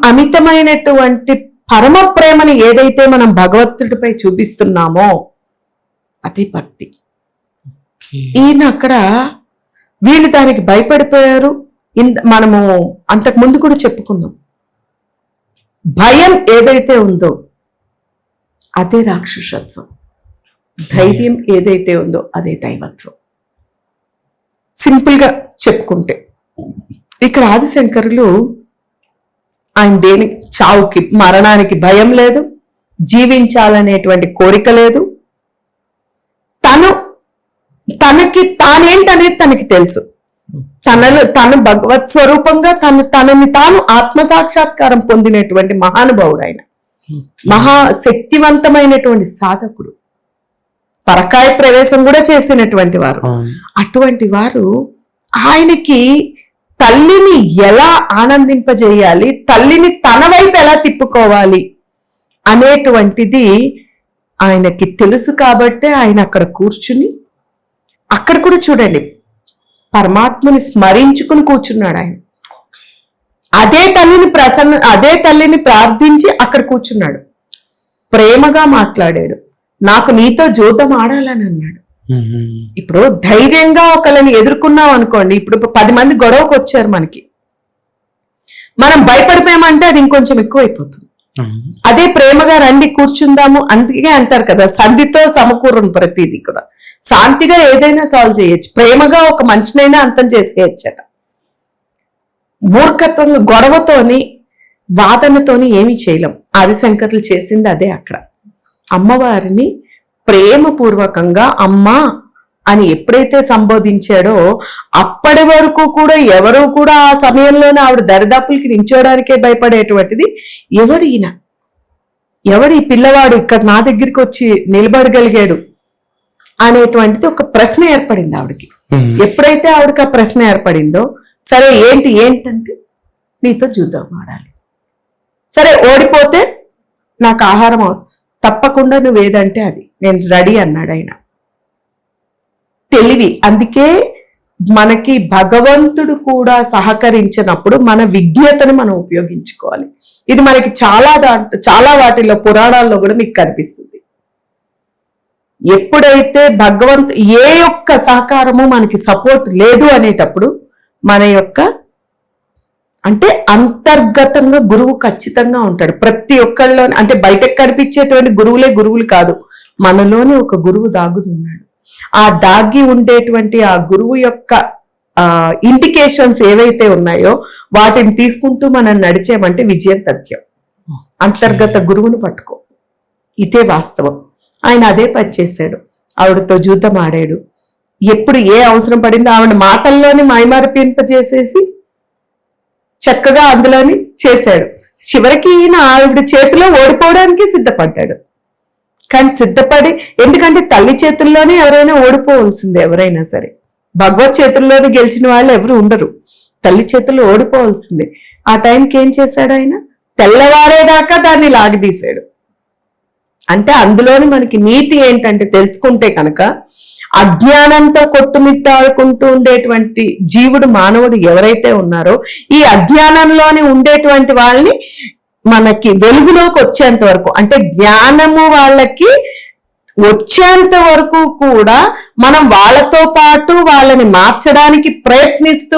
అమితమైనటువంటి పరమ ప్రేమని ఏదైతే మనం భగవంతుడిపై చూపిస్తున్నామో అదే భక్తి. ఈయన అక్కడ వీళ్ళు దానికి భయపడిపోయారు. మనము అంతకు ముందు కూడా చెప్పుకున్నాం, భయం ఏదైతే ఉందో అదే రాక్షసత్వం, ధైర్యం ఏదైతే ఉందో అదే దైవత్వం. సింపుల్ గా చెప్పుకుంటే ఇక్కడ ఆదిశంకరులు ఆయన దేనికి, చావుకి మరణానికి భయం లేదు, జీవించాలనేటువంటి కోరిక లేదు, తనకి తానేంటనేది తనకి తెలుసు. తను భగవత్ స్వరూపంగా తనని తాను ఆత్మసాక్షాత్కారం పొందినటువంటి మహానుభావుడు ఆయన. మహాశక్తివంతమైనటువంటి సాధకుడు, పరకాయ ప్రవేశం కూడా చేసినటువంటి వారు. అటువంటి వారు ఆయనకి తల్లిని ఎలా ఆనందింపజేయాలి, తల్లిని తన వైపు ఎలా తిప్పుకోవాలి అనేటువంటిది ఆయనకి తెలుసు. కాబట్టే ఆయన అక్కడ కూర్చుని, అక్కడ కూడా చూడండి పరమాత్మని స్మరించుకుని కూర్చున్నాడు ఆయన. అదే తల్లిని ప్రార్థించి అక్కడ కూర్చున్నాడు, ప్రేమగా మాట్లాడాడు. నాకు నీతో జూదం ఆడాలని అన్నాడు. ఇప్పుడు ధైర్యంగా ఒకళ్ళని ఎదుర్కొన్నాం అనుకోండి, ఇప్పుడు 10 మంది గొడవకు వచ్చారు మనకి, మనం భయపడిపోయామంటే అది ఇంకొంచెం ఎక్కువైపోతుంది. అదే ప్రేమగా రండి కూర్చుందాము, అందుకే అంటారు కదా, సంధితో సమకూరును ప్రతిదీ కూడా. శాంతిగా ఏదైనా సాల్వ్ చేయొచ్చు, ప్రేమగా ఒక మనిషినైనా అంతం చేసేయచ్చట. మూర్ఖత్వంగా గొడవతోని వాదనతోని ఏమీ చేయలేం. ఆదిశంకర్లు చేసింది అదే. అక్కడ అమ్మవారిని ప్రేమపూర్వకంగా అమ్మా అని ఎప్పుడైతే సంబోధించాడో అప్పటి వరకు కూడా ఎవరు కూడా ఆ సమయంలోనే ఆవిడ దరిదాపులకి నించోడానికే భయపడేటువంటిది, ఎవడి పిల్లవాడు ఇక్కడ నా దగ్గరికి వచ్చి నిలబడగలిగాడు, అనేటువంటిది ఒక ప్రశ్న ఏర్పడింది ఆవిడకి. ఎప్పుడైతే ఆవిడకి ఆ ప్రశ్న ఏర్పడిందో, సరే ఏంటంటే నీతో జూదం ఆడాలి. సరే ఓడిపోతే నాకు ఆహారం తప్పకుండా నువ్వేదంటే అది, నేను రెడీ అన్నాడు ఆయన. తెలివి. అందుకే మనకి భగవంతుడు కూడా సహకరించినప్పుడు మన విజ్ఞతను మనం ఉపయోగించుకోవాలి. ఇది మనకి చాలా వాటిల్లో పురాణాల్లో కూడా మీకు కనిపిస్తుంది. ఎప్పుడైతే ఏ యొక్క సహకారము మనకి సపోర్ట్ లేదు అనేటప్పుడు మన యొక్క అంటే అంతర్గతంగా గురువు ఖచ్చితంగా ఉంటాడు ప్రతి ఒక్కళ్ళలో. అంటే బయటకు కనిపించేటువంటి గురువులు కాదు, మనలోనే ఒక గురువు దాగుని ఉన్నాడు. ఆ దాగి ఉండేటువంటి ఆ గురువు యొక్క ఇండికేషన్స్ ఏవైతే ఉన్నాయో వాటిని తీసుకుంటూ మనం నడిచేమంటే విజయం తథ్యం. అంతర్గత గురువును పట్టుకో, ఇదే వాస్తవం. ఆయన అదే పని చేశాడు. ఆవిడతో జూదం ఆడాడు. ఎప్పుడు ఏ అవసరం పడిందో ఆవిడ మాటల్లోని మైమారిపింపజేసేసి చక్కగా అందులోని చేశాడు. చివరికి ఈయన ఆవిడ చేతిలో ఓడిపోవడానికి సిద్ధపడ్డాడు. కానీ సిద్ధపడి, ఎందుకంటే తల్లి చేతుల్లోనే ఎవరైనా ఓడిపోవలసిందే. ఎవరైనా సరే భగవత్ చేతుల్లోనే గెలిచిన వాళ్ళు ఎవరు ఉండరు, తల్లి చేతుల్లో ఓడిపోవలసిందే. ఆ టైంకి ఏం చేశాడు ఆయన? తెల్లవారేదాకా దాన్ని లాగదీశాడు. అంటే అందులోని మనకి నీతి ఏంటంటే తెలుసుకుంటే కనుక, అజ్ఞానంతో కొట్టుమిట్టాడుకుంటూ ఉండేటువంటి జీవుడు మానవుడు ఎవరైతే ఉన్నారో ఈ అజ్ఞానంలోని ఉండేటువంటి వాళ్ళని మనకి వెలుగులోకి వచ్చేంత వరకు, అంటే జ్ఞానము వాళ్ళకి వచ్చేంత వరకు కూడా మనం వాళ్ళతో పాటు వాళ్ళని మార్చడానికి ప్రయత్నిస్తూ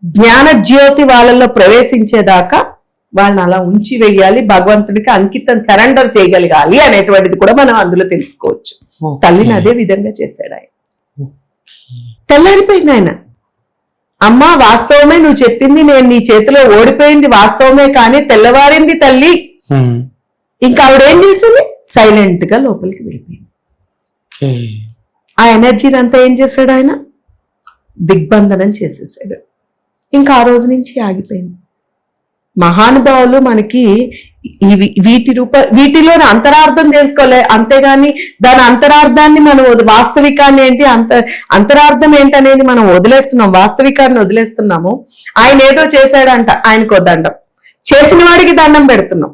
జ్ఞాన జ్యోతి వాళ్ళల్లో ప్రవేశించేదాకా వాళ్ళని అలా ఉంచి వేయాలి. భగవంతుడికి అంకితం సరెండర్ చేయగలగాలి అనేటువంటిది కూడా మనం అందులో తెలుసుకోవచ్చు. తల్లిని అదే విధంగా చేశాడు ఆయన. తెల్లారిపోయింది ఆయన. అమ్మా వాస్తవమే, నువ్వు చెప్పింది, నేను నీ చేతిలో ఓడిపోయింది వాస్తవమే, కానీ తెల్లవారింది తల్లి. ఇంకా ఆవిడేం చేసింది? సైలెంట్ గా లోపలికి వెళ్ళిపోయింది. ఆ ఎనర్జీని అంతా ఏం చేశాడు ఆయన? దిగ్బంధనం చేసేసాడు. ఇంకా ఆ రోజు నుంచి ఆగిపోయింది. మహానుభావులు మనకి వీటిలోని అంతరార్థం తెలుసుకోలే, అంతేగాని దాని అంతరార్థాన్ని మనం వాస్తవికాన్ని ఏంటి అంతరార్థం ఏంటనేది మనం వదిలేస్తున్నాం, వాస్తవికాన్ని వదిలేస్తున్నాము. ఆయన ఏదో చేశాడంట, ఆయనకో దండం, చేసిన వాడికి దండం పెడుతున్నాం.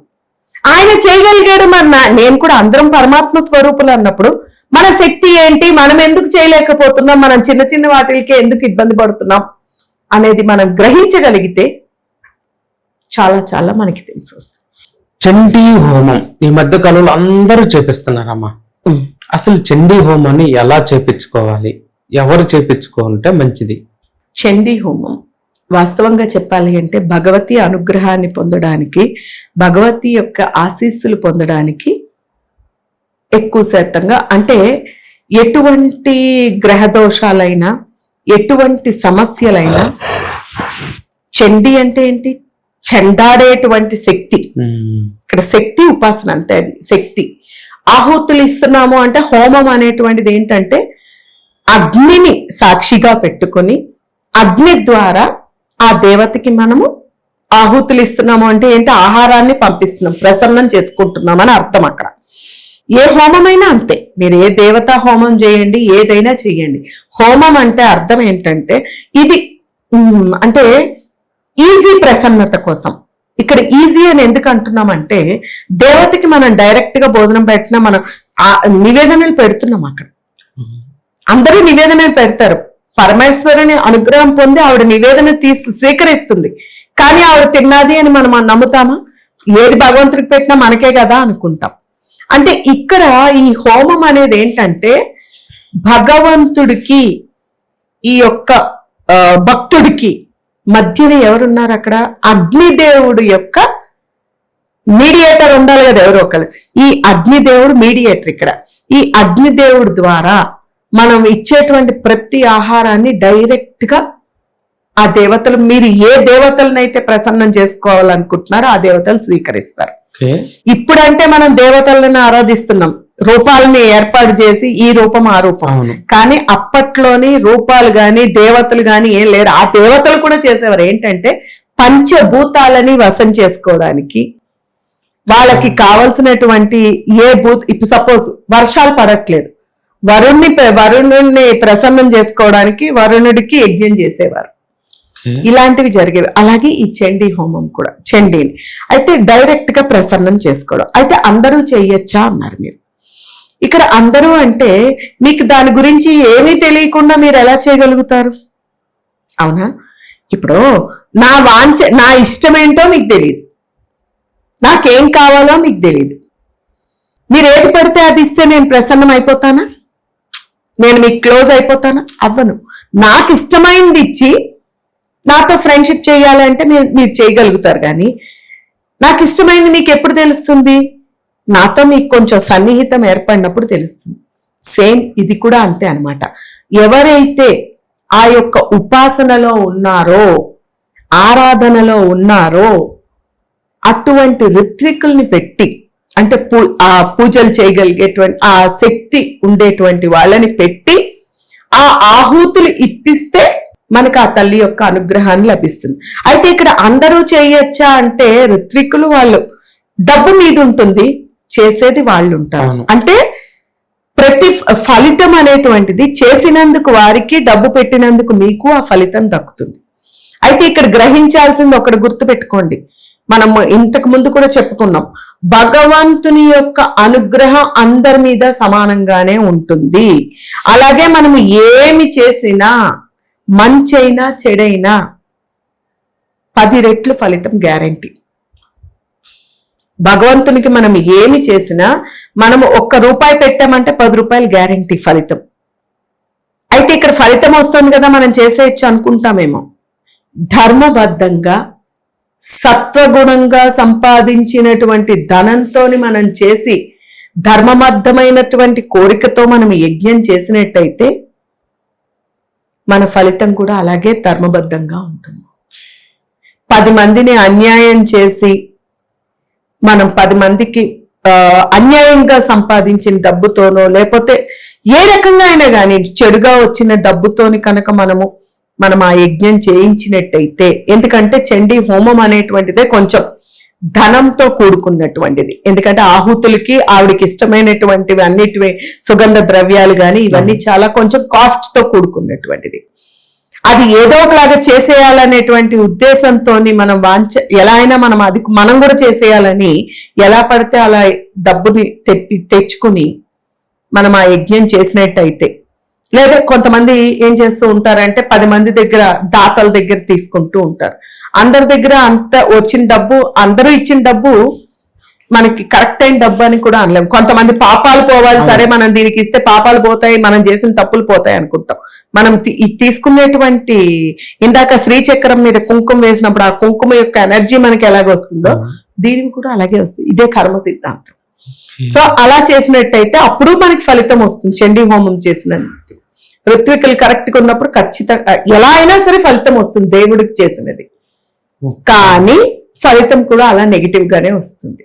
ఆయన చేయగలిగాడు, మరి నేను కూడా, అందరం పరమాత్మ స్వరూపులు అన్నప్పుడు మన శక్తి ఏంటి, మనం ఎందుకు చేయలేకపోతున్నాం, మనం చిన్న చిన్న వాటికే ఎందుకు ఇబ్బంది పడుతున్నాం అనేది మనం గ్రహించగలిగితే చాలా చాలా మనకి తెలిసి వస్తుంది. చండీ హోమం ఈ మధ్య కాలంలో అందరూ చేపిస్తున్నారమ్మా. అసలు చండీ హోమాన్ని ఎలా చేపించుకోవాలి, ఎవరు చేపించుకుంటే మంచిది? చండీ హోమం వాస్తవంగా చెప్పాలి అంటే భగవతి అనుగ్రహాన్ని పొందడానికి, భగవతి యొక్క ఆశీస్సులు పొందడానికి ఎక్కువ శాతంగా, అంటే ఎటువంటి గ్రహదోషాలైనా ఎటువంటి సమస్యలైనా, చండీ అంటే ఏంటి? చెండాడేటువంటి శక్తి. ఇక్కడ శక్తి ఉపాసన అంతే, అది శక్తి. ఆహుతులు ఇస్తున్నాము అంటే హోమం అనేటువంటిది ఏంటంటే అగ్నిని సాక్షిగా పెట్టుకొని అగ్ని ద్వారా ఆ దేవతకి మనము ఆహుతులు ఇస్తున్నాము అంటే ఏంటి? ఆహారాన్ని పంపిస్తున్నాం, ప్రసన్నం చేసుకుంటున్నాం అని అర్థం. అక్కడ ఏ హోమమైనా అంతే, మీరు ఏ దేవతా హోమం చేయండి, ఏదైనా చేయండి. హోమం అంటే అర్థం ఏంటంటే ఇది అంటే ఈజీ ప్రసన్నత కోసం. ఇక్కడ ఈజీ అని ఎందుకు అంటున్నామంటే దేవతకి మనం డైరెక్ట్ గా భోజనం పెట్టినా మనం నివేదనలు పెడుతున్నాం. అక్కడ అందరూ నివేదనలు పెడతారు. పరమేశ్వరుని అనుగ్రహం పొంది ఆవిడ నివేదన స్వీకరిస్తుంది. కానీ ఆవిడ తిన్నది అని మనం నమ్ముతామా? ఏది భగవంతుడికి పెట్టినా మనకే కదా అనుకుంటాం. అంటే ఇక్కడ ఈ హోమం అనేది ఏంటంటే భగవంతుడికి ఈ యొక్క భక్తుడికి మధ్యన ఎవరున్నారు? అక్కడ అగ్నిదేవుడు యొక్క మీడియేటర్ ఉండాలి కదా, ఎవరు ఒకళ్ళు. ఈ అగ్నిదేవుడు మీడియేటర్. ఇక్కడ ఈ అగ్నిదేవుడు ద్వారా మనం ఇచ్చేటువంటి ప్రతి ఆహారాన్ని డైరెక్ట్ గా ఆ దేవతలు, మీరు ఏ దేవతలనైతే ప్రసన్నం చేసుకోవాలనుకుంటున్నారో ఆ దేవతలు స్వీకరిస్తారు. ఇప్పుడంటే మనం దేవతలను ఆరాధిస్తున్నాం, రూపాలని ఏర్పాటు చేసి ఈ రూపం ఆ రూపం. కానీ అప్పట్లోని రూపాలు గాని దేవతలు గాని ఏం లేరు. ఆ దేవతలు కూడా చేసేవారు ఏంటంటే పంచభూతాలని వశం చేసుకోవడానికి, వాళ్ళకి కావలసినటువంటి ఏ బూత్, ఇప్పుడు సపోజ్ వర్షాలు పడట్లేదు, వరుణుడిని ప్రసన్నం చేసుకోవడానికి వరుణుడికి యజ్ఞం చేసేవారు. ఇలాంటివి జరిగేవి. అలాగే ఈ చండీ హోమం కూడా, చండీని అయితే డైరెక్ట్ గా ప్రసన్నం చేసుకోవడం. అయితే అందరూ చెయ్యొచ్చా అన్నారు మీరు. ఇక్కడ అందరూ అంటే మీకు దాని గురించి ఏమీ తెలియకుండా మీరు ఎలా చేయగలుగుతారు? అవునా? ఇప్పుడు నా ఇష్టం ఏంటో మీకు తెలియదు, నాకేం కావాలో మీకు తెలియదు. మీరు ఏది పడితే అది ఇస్తే నేను ప్రసన్నం అయిపోతానా? నేను మీకు క్లోజ్ అయిపోతానా? అవ్వను. నాకు ఇష్టమైంది ఇచ్చి నాతో ఫ్రెండ్షిప్ చేయాలంటే మీరు చేయగలుగుతారు. కానీ నాకు ఇష్టమైంది మీకు ఎప్పుడు తెలుస్తుంది? నాతో మీకు కొంచెం సన్నిహితం ఏర్పడినప్పుడు తెలుస్తుంది. సేమ్ ఇది కూడా అంతే అన్నమాట. ఎవరైతే ఆ యొక్క ఉపాసనలో ఉన్నారో, ఆరాధనలో ఉన్నారో, అటువంటి ఋత్వికుల్ని పెట్టి, అంటే ఆ పూజలు చేయగలిగేటువంటి ఆ శక్తి ఉండేటువంటి వాళ్ళని పెట్టి ఆ ఆహూతులు ఇప్పిస్తే మనకు ఆ తల్లి యొక్క అనుగ్రహాన్ని లభిస్తుంది. అయితే ఇక్కడ అందరూ చేయొచ్చా అంటే ఋత్వికులు వాళ్ళు డబ్బు మీద ఉంటుంది, చేసేది వాళ్ళు ఉంటారు. అంటే ప్రతి ఫలితం అనేటువంటిది చేసినందుకు వారికి, డబ్బు పెట్టినందుకు మీకు ఆ ఫలితం దక్కుతుంది. అయితే ఇక్కడ గ్రహించాల్సింది ఒకటి గుర్తుపెట్టుకోండి, మనం ఇంతకు ముందు కూడా చెప్పుకున్నాం, భగవంతుని యొక్క అనుగ్రహం అందరి మీద సమానంగానే ఉంటుంది. అలాగే మనము ఏమి చేసినా, మంచైనా చెడైనా 10 రెట్లు ఫలితం గ్యారంటీ. భగవంతునికి మనం ఏమి చేసినా, మనము ₹1 పెట్టామంటే 10 రూపాయలు గ్యారంటీ ఫలితం. అయితే ఇక్కడ ఫలితం వస్తుంది కదా మనం చేసేయచ్చు అనుకుంటామేమో. ధర్మబద్ధంగా సత్వగుణంగా సంపాదించినటువంటి ధనంతోని మనం చేసి ధర్మబద్ధమైనటువంటి కోరికతో మనం యజ్ఞం చేసినట్టయితే మన ఫలితం కూడా అలాగే ధర్మబద్ధంగా ఉంటుంది. 10 మందిని అన్యాయం చేసి మనం 10 మందికి అన్యాయంగా సంపాదించిన డబ్బుతోనో, లేకపోతే ఏ రకంగా అయినా కానీ చెడుగా వచ్చిన డబ్బుతోని కనుక మనం ఆ యజ్ఞం చేయించినట్టయితే, ఎందుకంటే చండీ హోమం అనేటువంటిదే కొంచెం ధనంతో కూడుకున్నటువంటిది. ఎందుకంటే ఆహుతులకి ఆవిడికి ఇష్టమైనటువంటివి అన్నిటివి సుగంధ ద్రవ్యాలు కానీ ఇవన్నీ చాలా కొంచెం కాస్ట్ తో కూడుకున్నటువంటిది. అది ఏదో ఒకలాగా చేసేయాలనేటువంటి ఉద్దేశంతో మనం ఎలా అయినా మనం కూడా చేసేయాలని ఎలా పడితే అలా డబ్బుని తెచ్చుకుని మనం ఆ యజ్ఞం చేసినట్టయితే, లేదా కొంతమంది ఏం చేస్తూ ఉంటారంటే 10 మంది దగ్గర, దాతల దగ్గర తీసుకుంటూ ఉంటారు. అందరి దగ్గర అంత వచ్చిన డబ్బు, అందరూ ఇచ్చిన డబ్బు మనకి కరెక్ట్ అయిన డబ్బు అని కూడా అనలేము. కొంతమంది పాపాలు పోవాలి, సరే మనం దీనికి ఇస్తే పాపాలు పోతాయి, మనం చేసిన తప్పులు పోతాయి అనుకుంటాం. మనం తీసుకునేటువంటి, ఇందాక శ్రీచక్రం మీద కుంకుమ వేసినప్పుడు ఆ కుంకుమ యొక్క ఎనర్జీ మనకి ఎలాగొస్తుందో దీనికి కూడా అలాగే వస్తుంది. ఇదే కర్మ సిద్ధాంతం. సో అలా చేసినట్టయితే అప్పుడు మనకి ఫలితం వస్తుంది. చండీ హోమం చేసినట్టు ఋత్వికులు కరెక్ట్ గా ఉన్నప్పుడు ఖచ్చితంగా ఎలా అయినా సరే ఫలితం వస్తుంది దేవుడికి చేసినది. కానీ ఫలితం కూడా అలా నెగిటివ్ గానే వస్తుంది.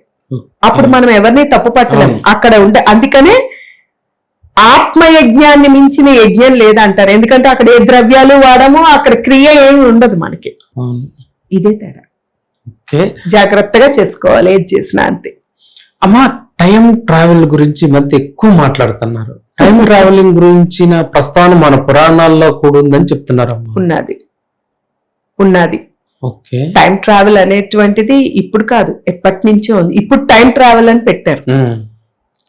అప్పుడు మనం ఎవరిని తప్పు పట్టలేం అక్కడ ఉంటే. అందుకనే ఆత్మయజ్ఞాన్ని మించిన యజ్ఞం లేదంటారు. ఎందుకంటే అక్కడ ఏ ద్రవ్యాలు వాడమో అక్కడ క్రియ ఏమి ఉండదు మనకి. ఇదే తేడా. జాగ్రత్తగా చేసుకోవాలి ఏది చేసినా అంతే. అమ్మా, టైం ట్రావెల్ గురించి మధ్య ఎక్కువ మాట్లాడుతున్నారు. టైం ట్రావెలింగ్ గురించిన ప్రస్తావన మన పురాణాల్లో కూడా ఉందని చెప్తున్నారు. ఉన్నది. టైం ట్రావెల్ అనేటువంటిది ఇప్పుడు కాదు, ఎప్పటి నుంచో ఉంది. ఇప్పుడు టైం ట్రావెల్ అని పెట్టారు,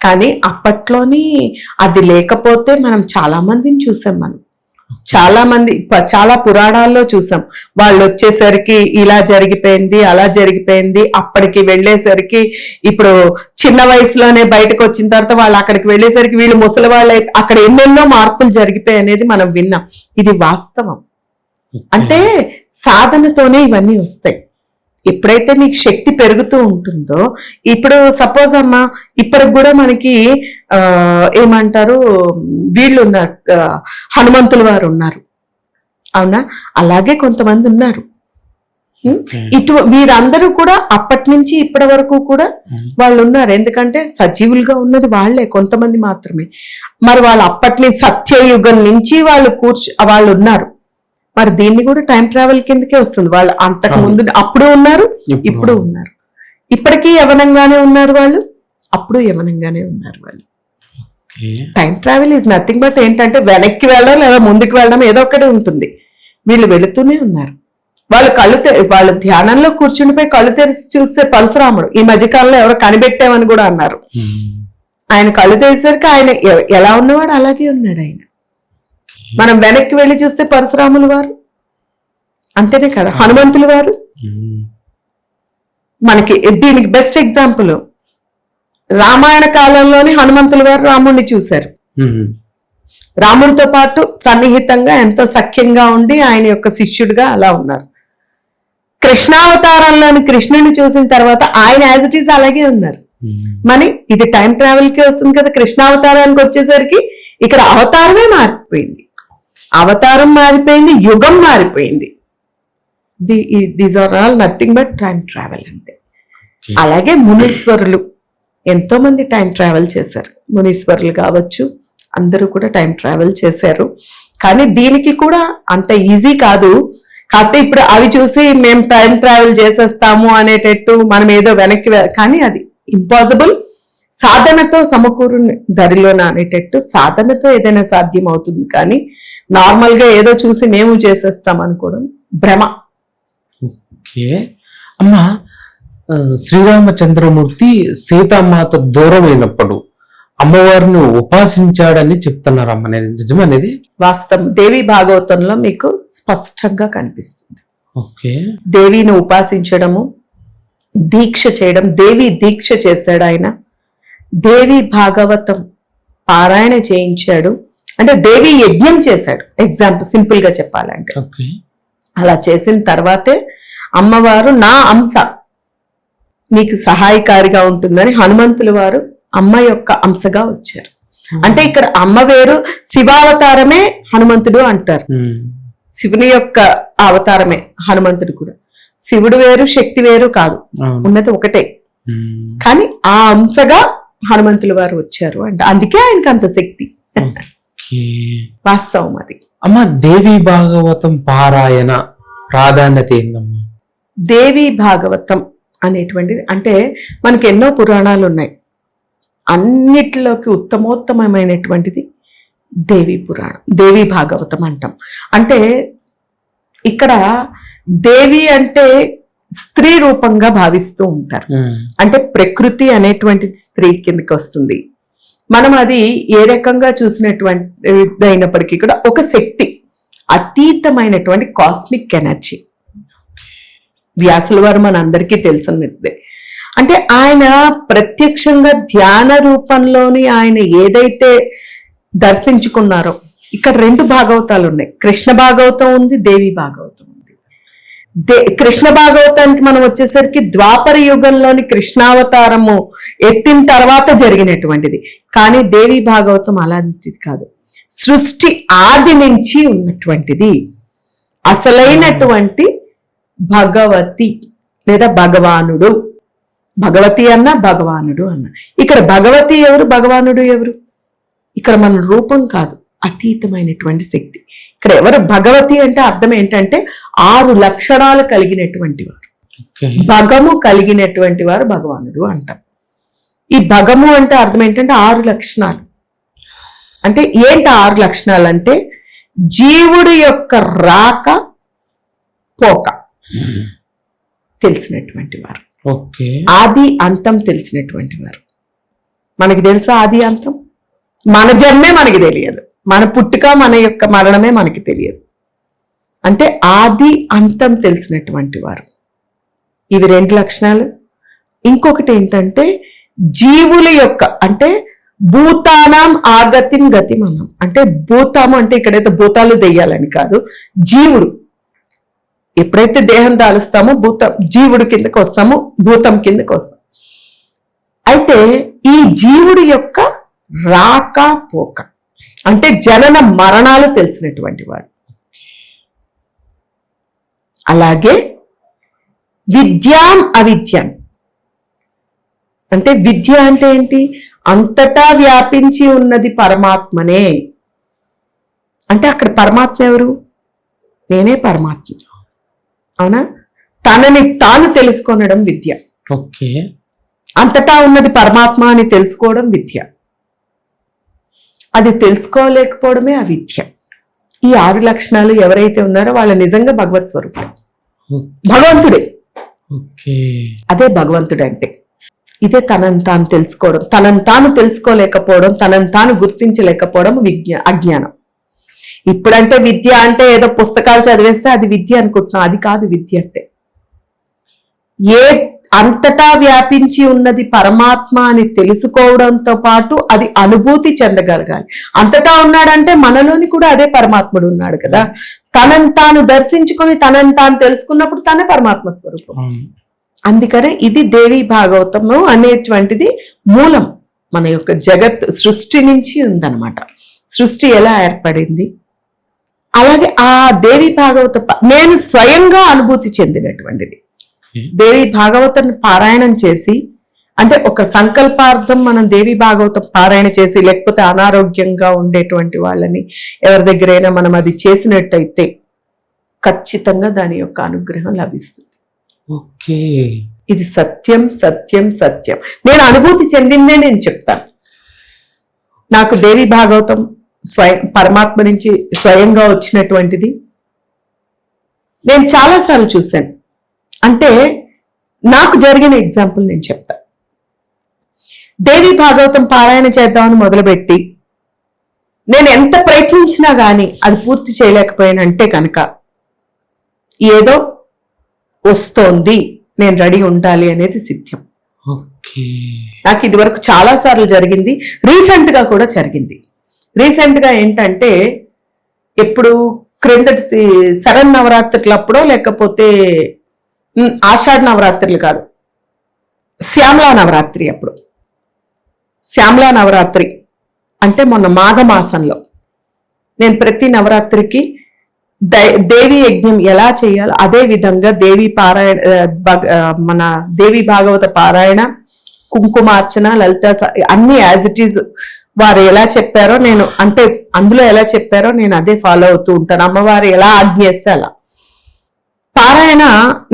కానీ అప్పట్లోని అది లేకపోతే మనం చాలా మందిని చూసాం. చాలా పురాణాల్లో చూసాం. వాళ్ళు వచ్చేసరికి ఇలా జరిగిపోయింది, అలా జరిగిపోయింది. అప్పటికి వెళ్ళేసరికి ఇప్పుడు చిన్న వయసులోనే బయటకు వచ్చిన తర్వాత వాళ్ళు అక్కడికి వెళ్ళేసరికి వీళ్ళు ముసలి వాళ్ళు అక్కడ ఎన్నెన్నో మార్పులు జరిగిపోయాయి అనేది మనం విన్నాం. ఇది వాస్తవం. అంటే సాధనతోనే ఇవన్నీ వస్తాయి. ఎప్పుడైతే మీకు శక్తి పెరుగుతూ ఉంటుందో, ఇప్పుడు సపోజ్ అమ్మా ఇప్పటికి కూడా మనకి ఏమంటారు, వీళ్ళు ఉన్నారు, హనుమంతుల వారు ఉన్నారు, అవునా? అలాగే కొంతమంది ఉన్నారు. వీరందరూ కూడా అప్పటి నుంచి ఇప్పటి వరకు కూడా వాళ్ళు ఉన్నారు. ఎందుకంటే సజీవులుగా ఉన్నది వాళ్లే, కొంతమంది మాత్రమే. మరి వాళ్ళు అప్పటి సత్యయుగం నుంచి వాళ్ళు ఉన్నారు. మరి దీన్ని కూడా టైం ట్రావెల్ కిందకే వస్తుంది. వాళ్ళు అంతకు ముందు అప్పుడు ఉన్నారు, ఇప్పుడు ఉన్నారు. ఇప్పటికీ యవనంగానే ఉన్నారు వాళ్ళు, అప్పుడు యవనంగానే ఉన్నారు వాళ్ళు. Time travel is nothing but ఏంటంటే వెనక్కి వెళ్ళడం లేదా ముందుకు వెళ్ళడం ఏదో ఒకటి ఉంటుంది. వీళ్ళు వెళుతూనే ఉన్నారు. వాళ్ళు వాళ్ళ ధ్యానంలో కూర్చునిపోయి కళ్ళు తెరిచి చూస్తే పరశురాముడు ఈ మధ్యకాలంలో ఎవరో కనిపెట్టామని కూడా అన్నారు. ఆయన కళ్ళు తెరిసరికి ఆయన ఎలా ఉన్నవాడు అలాగే ఉన్నాడు ఆయన. మనం వెనక్కి వెళ్ళి చూస్తే పరశురాములు వారు అంతేనే కదా, హనుమంతులు వారు. మనకి దీనికి బెస్ట్ ఎగ్జాంపుల్ రామాయణ కాలంలోని హనుమంతుల వారు రాముడిని చూశారు. రాముడితో పాటు సన్నిహితంగా ఎంతో సఖ్యంగా ఉండి ఆయన యొక్క శిష్యుడిగా అలా ఉన్నారు. కృష్ణావతారంలోని కృష్ణుని చూసిన తర్వాత ఆయన యాజ్ ఇట్ ఈస్ అలాగే ఉన్నారు. మరి ఇది టైం ట్రావెల్ కి వస్తుంది కదా. కృష్ణావతారానికి వచ్చేసరికి ఇక్కడ అవతారమే మారిపోయింది, అవతారం మారిపోయింది, యుగం మారిపోయింది. These are all nothing but time travel అంతే. అలాగే మునీశ్వరులు ఎంతో మంది టైం ట్రావెల్ చేశారు. మునీశ్వరులు కావచ్చు, అందరూ కూడా టైం ట్రావెల్ చేశారు. కానీ దీనికి కూడా అంత ఈజీ కాదు. కాకపోతే ఇప్పుడు అవి చూసి మేము టైం ట్రావెల్ చేసేస్తాము అనేటట్టు మనం ఏదో వెనక్కి, కానీ అది ఇంపాసిబుల్. సాధనతో సమకూరు దరిలోన అనేటట్టు సాధనతో ఏదైనా సాధ్యం అవుతుంది. కానీ నార్మల్ గా ఏదో చూసి మేము చేసేస్తాం అనుకోవడం భ్రమ. ఓకే అమ్మా, శ్రీరామచంద్రమూర్తి సీతామాత దూరం అయినప్పుడు అమ్మవారిని ఉపాసించాడని చెప్తున్నారు. అమ్మ, అనేది నిజమనేది? వాస్తవం. దేవి భాగవతంలో మీకు స్పష్టంగా కనిపిస్తుంది. ఓకే, దేవిని ఉపాసించడము, దీక్ష చేయడం. దేవి దీక్ష చేశాడు ఆయన. దేవి భాగవతం పారాయణ చేయించాడు, అంటే దేవి యజ్ఞం చేశాడు. ఎగ్జాంపుల్ సింపుల్ గా చెప్పాలంటే అలా చేసిన తర్వాతే అమ్మవారు నా అంశ నీకు సహాయకారిగా ఉంటుందని హనుమంతుల వారు అమ్మ యొక్క అంశగా వచ్చారు. అంటే ఇక్కడ అమ్మ వేరు, శివావతారమే హనుమంతుడు అంటారు. శివుని యొక్క అవతారమే హనుమంతుడు కూడా. శివుడు వేరు, శక్తి వేరు కాదు, ఉన్నది ఒకటే. కానీ ఆ అంశగా హనుమంతుల వారు వచ్చారు అంటే అందుకే ఆయనకి అంత శక్తి. వాస్తవం అది. అమ్మ, దేవి భాగవతం పారాయణ ప్రాధాన్యత ఏందమ్మా? దేవి భాగవతం అనేటువంటిది అంటే మనకి ఎన్నో పురాణాలు ఉన్నాయి. అన్నిటిలోకి ఉత్తమోత్తమైనటువంటిది దేవి పురాణం, దేవి భాగవతం అంటాం. అంటే ఇక్కడ దేవి అంటే స్త్రీ రూపంగా భావిస్తూ ఉంటారు. అంటే ప్రకృతి అనేటువంటిది స్త్రీ కిందకి వస్తుంది. మనం అది ఏ రకంగా చూసినటువంటి అయినప్పటికీ కూడా ఒక శక్తి, అతీతమైనటువంటి కాస్మిక్ ఎనర్జీ. వ్యాసుల వారు మనందరికీ తెలిసినదే. అంటే ఆయన ప్రత్యక్షంగా ధ్యాన రూపంలోని ఆయన ఏదైతే దర్శించుకున్నారో, ఇక్కడ రెండు భాగవతాలు ఉన్నాయి. కృష్ణ భాగవతం ఉంది, దేవి భాగవతం ఉంది. కృష్ణ భాగవతానికి మనం వచ్చేసరికి ద్వాపర యుగంలోని కృష్ణావతారము ఎత్తిన తర్వాత జరిగినటువంటిది. కానీ దేవి భాగవతం అలాంటిది కాదు, సృష్టి ఆది నుంచి ఉన్నటువంటిది. అసలైనటువంటి భగవతి లేదా భగవానుడు, భగవతి అన్న భగవానుడు అన్న. ఇక్కడ భగవతి ఎవరు, భగవానుడు ఎవరు? ఇక్కడ మన రూపం కాదు, అతీతమైనటువంటి శక్తి. ఇక్కడ ఎవరు భగవతి అంటే అర్థం ఏంటంటే 6 లక్షణాలు కలిగినటువంటి వారు, భగము కలిగినటువంటి వారు భగవానుడు అంటాం. ఈ భగము అంటే అర్థం ఏంటంటే 6 లక్షణాలు. అంటే ఏంటి 6 లక్షణాలు అంటే జీవుడి యొక్క రాక పోక తెలిసినటువంటి వారు, ఆది అంతం తెలిసినటువంటి వారు. మనకి తెలుసా ఆది అంతం? మన జన్మే మనకి తెలియదు, మన పుట్టుక మన యొక్క మరణమే మనకి తెలియదు. అంటే ఆది అంతం తెలిసినటువంటి వారు. ఇవి 2 లక్షణాలు. ఇంకొకటి ఏంటంటే జీవుల యొక్క, అంటే భూతానాం ఆగతిం గతిం అన్నాం. అంటే భూతాము అంటే ఇక్కడైతే భూతాలు దెయ్యాలని కాదు, జీవుడు. ఎప్పుడైతే దేహం దాలుస్తామో జీవుడు కిందకి వస్తామో, భూతం కిందకి వస్తాం. అయితే ఈ జీవుడి యొక్క రాక పోక, అంటే జనన మరణాలు తెలిసినటువంటి వాడు. అలాగే విద్యాం అవిద్యాం, అంటే విద్య అంటే ఏంటి? అంతటా వ్యాపించి ఉన్నది పరమాత్మనే. అంటే అక్కడ పరమాత్మ ఎవరు? నేనే పరమాత్మ, అవునా? తనని తాను తెలుసుకొనడం విద్య. ఓకే. అంతటా ఉన్నది పరమాత్మ అని తెలుసుకోవడం విద్య. అది తెలుసుకోలేకపోవడమే అవిద్య. ఈ 6 లక్షణాలు ఎవరైతే ఉన్నారో వాళ్ళ నిజంగా భగవత్ స్వరూపం, భగవంతుడే. ఓకే. అదే భగవంతుడు అంటే. ఇదే తనని తాను తెలుసుకోవడం, తనని తాను తెలుసుకోలేకపోవడం, తనని తాను గుర్తించలేకపోవడం అజ్ఞానం. ఇప్పుడంటే విద్య అంటే ఏదో పుస్తకాలు చదివేస్తే అది విద్య అనుకుంటున్నాం. అది కాదు విద్య అంటే. ఏ అంతటా వ్యాపించి ఉన్నది పరమాత్మ అని తెలుసుకోవడంతో పాటు అది అనుభూతి చెందగలగాలి. అంతటా ఉన్నాడంటే మనలోని కూడా అదే పరమాత్ముడు ఉన్నాడు కదా. తనని తాను దర్శించుకొని తనని తాను తెలుసుకున్నప్పుడు తనే పరమాత్మ స్వరూపం. అందుకనే ఇది దేవి భాగవతము అనేటువంటిది మూలం. మన యొక్క జగత్ సృష్టి నుంచి ఉందన్నమాట. సృష్టి ఎలా ఏర్పడింది, అలాగే ఆ దేవి భాగవత నేను స్వయంగా అనుభూతి చెందినటువంటిది. దేవి భాగవతం పారాయణం చేసి, అంటే ఒక సంకల్పార్థం మనం దేవి భాగవతం పారాయణ చేసి, లేకపోతే అనారోగ్యంగా ఉండేటువంటి వాళ్ళని ఎవరి దగ్గరైనా మనం అది చేసినట్టయితే ఖచ్చితంగా దాని యొక్క అనుగ్రహం లభిస్తుంది. ఓకే. ఇది సత్యం సత్యం సత్యం. నేను అనుభూతి చెందిందే నేను చెప్తాను. నాకు దేవి భాగవతం పరమాత్మ నుంచి స్వయంగా వచ్చినటువంటిది నేను చాలాసార్లు చూశాను. అంటే నాకు జరిగిన ఎగ్జాంపుల్ నేను చెప్తా. దేవి భాగవతం పారాయణ చేద్దామని మొదలుపెట్టి నేను ఎంత ప్రయత్నించినా గానీ అది పూర్తి చేయలేకపోయానంటే కనుక ఏదో వస్తోంది, నేను రెడీ ఉండాలి అనేది సిద్ధం. నాకు ఇది వరకు చాలా సార్లు జరిగింది. రీసెంట్ గా కూడా జరిగింది. రీసెంట్ గా ఏంటంటే, ఎప్పుడు క్రిందటి శరణ్ నవరాత్రులప్పుడో లేకపోతే ఆషాఢ నవరాత్రులు కాదు, శ్యామలా నవరాత్రి అప్పుడు. శ్యామలా నవరాత్రి అంటే మొన్న మాఘమాసంలో నేను ప్రతి నవరాత్రికి దేవి యజ్ఞం ఎలా చేయాలో అదే విధంగా దేవి పారాయణ, మన దేవి భాగవత పారాయణ, కుంకుమార్చన, లలిత అన్ని యాజ్ ఇట్ ఈజ్ వారు ఎలా చెప్పారో నేను, అంటే అందులో ఎలా చెప్పారో నేను అదే ఫాలో అవుతూ ఉంటాను. అమ్మవారు ఎలా ఆజ్ఞేస్తే అలా. పారాయణ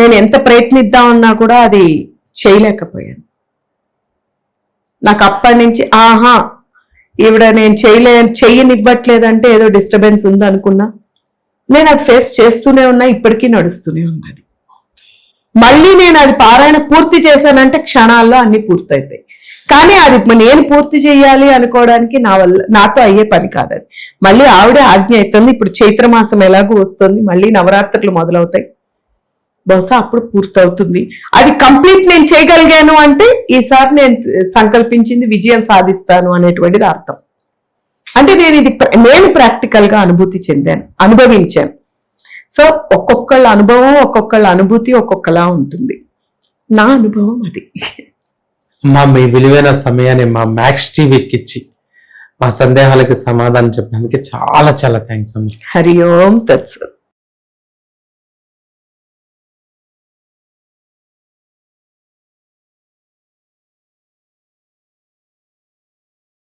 నేను ఎంత ప్రయత్నిద్దామన్నా కూడా అది చేయలేకపోయాను. నాకు అప్పటి నుంచి ఈవిడ నేను చెయ్యనివ్వట్లేదంటే ఏదో డిస్టర్బెన్స్ ఉంది అనుకున్నా. నేను అది ఫేస్ చేస్తూనే ఉన్నా, ఇప్పటికీ నడుస్తూనే ఉంది అది. మళ్ళీ నేను అది పారాయణ పూర్తి చేశానంటే క్షణాల్లో అన్ని పూర్తవుతాయి. కానీ అది నేను పూర్తి చేయాలి అనుకోవడానికి నాతో అయ్యే పని కాదు అది. మళ్ళీ ఆవిడే ఆజ్ఞ అవుతుంది. ఇప్పుడు చైత్రమాసం ఎలాగూ వస్తుంది, మళ్ళీ నవరాత్రులు మొదలవుతాయి. బహుశా అప్పుడు పూర్తవుతుంది. అది కంప్లీట్ నేను చేయగలిగాను అంటే ఈసారి నేను సంకల్పించింది విజయం సాధిస్తాను అనేటువంటిది అర్థం. అంటే నేను ప్రాక్టికల్ గా అనుభూతి చెందాను, అనుభవించాను. సో ఒక్కొక్కళ్ళ అనుభవం, ఒక్కొక్కళ్ళ అనుభూతి ఒక్కొక్కలా ఉంటుంది. నా అనుభవం అది. మీ విలువైన సమయాన్ని మా మ్యాక్స్ టీవీకి ఇచ్చి మా సందేహాలకి సమాధానం చెప్పడానికి చాలా చాలా థ్యాంక్స్ అమ్మ. హరి ఓం తత్సత్.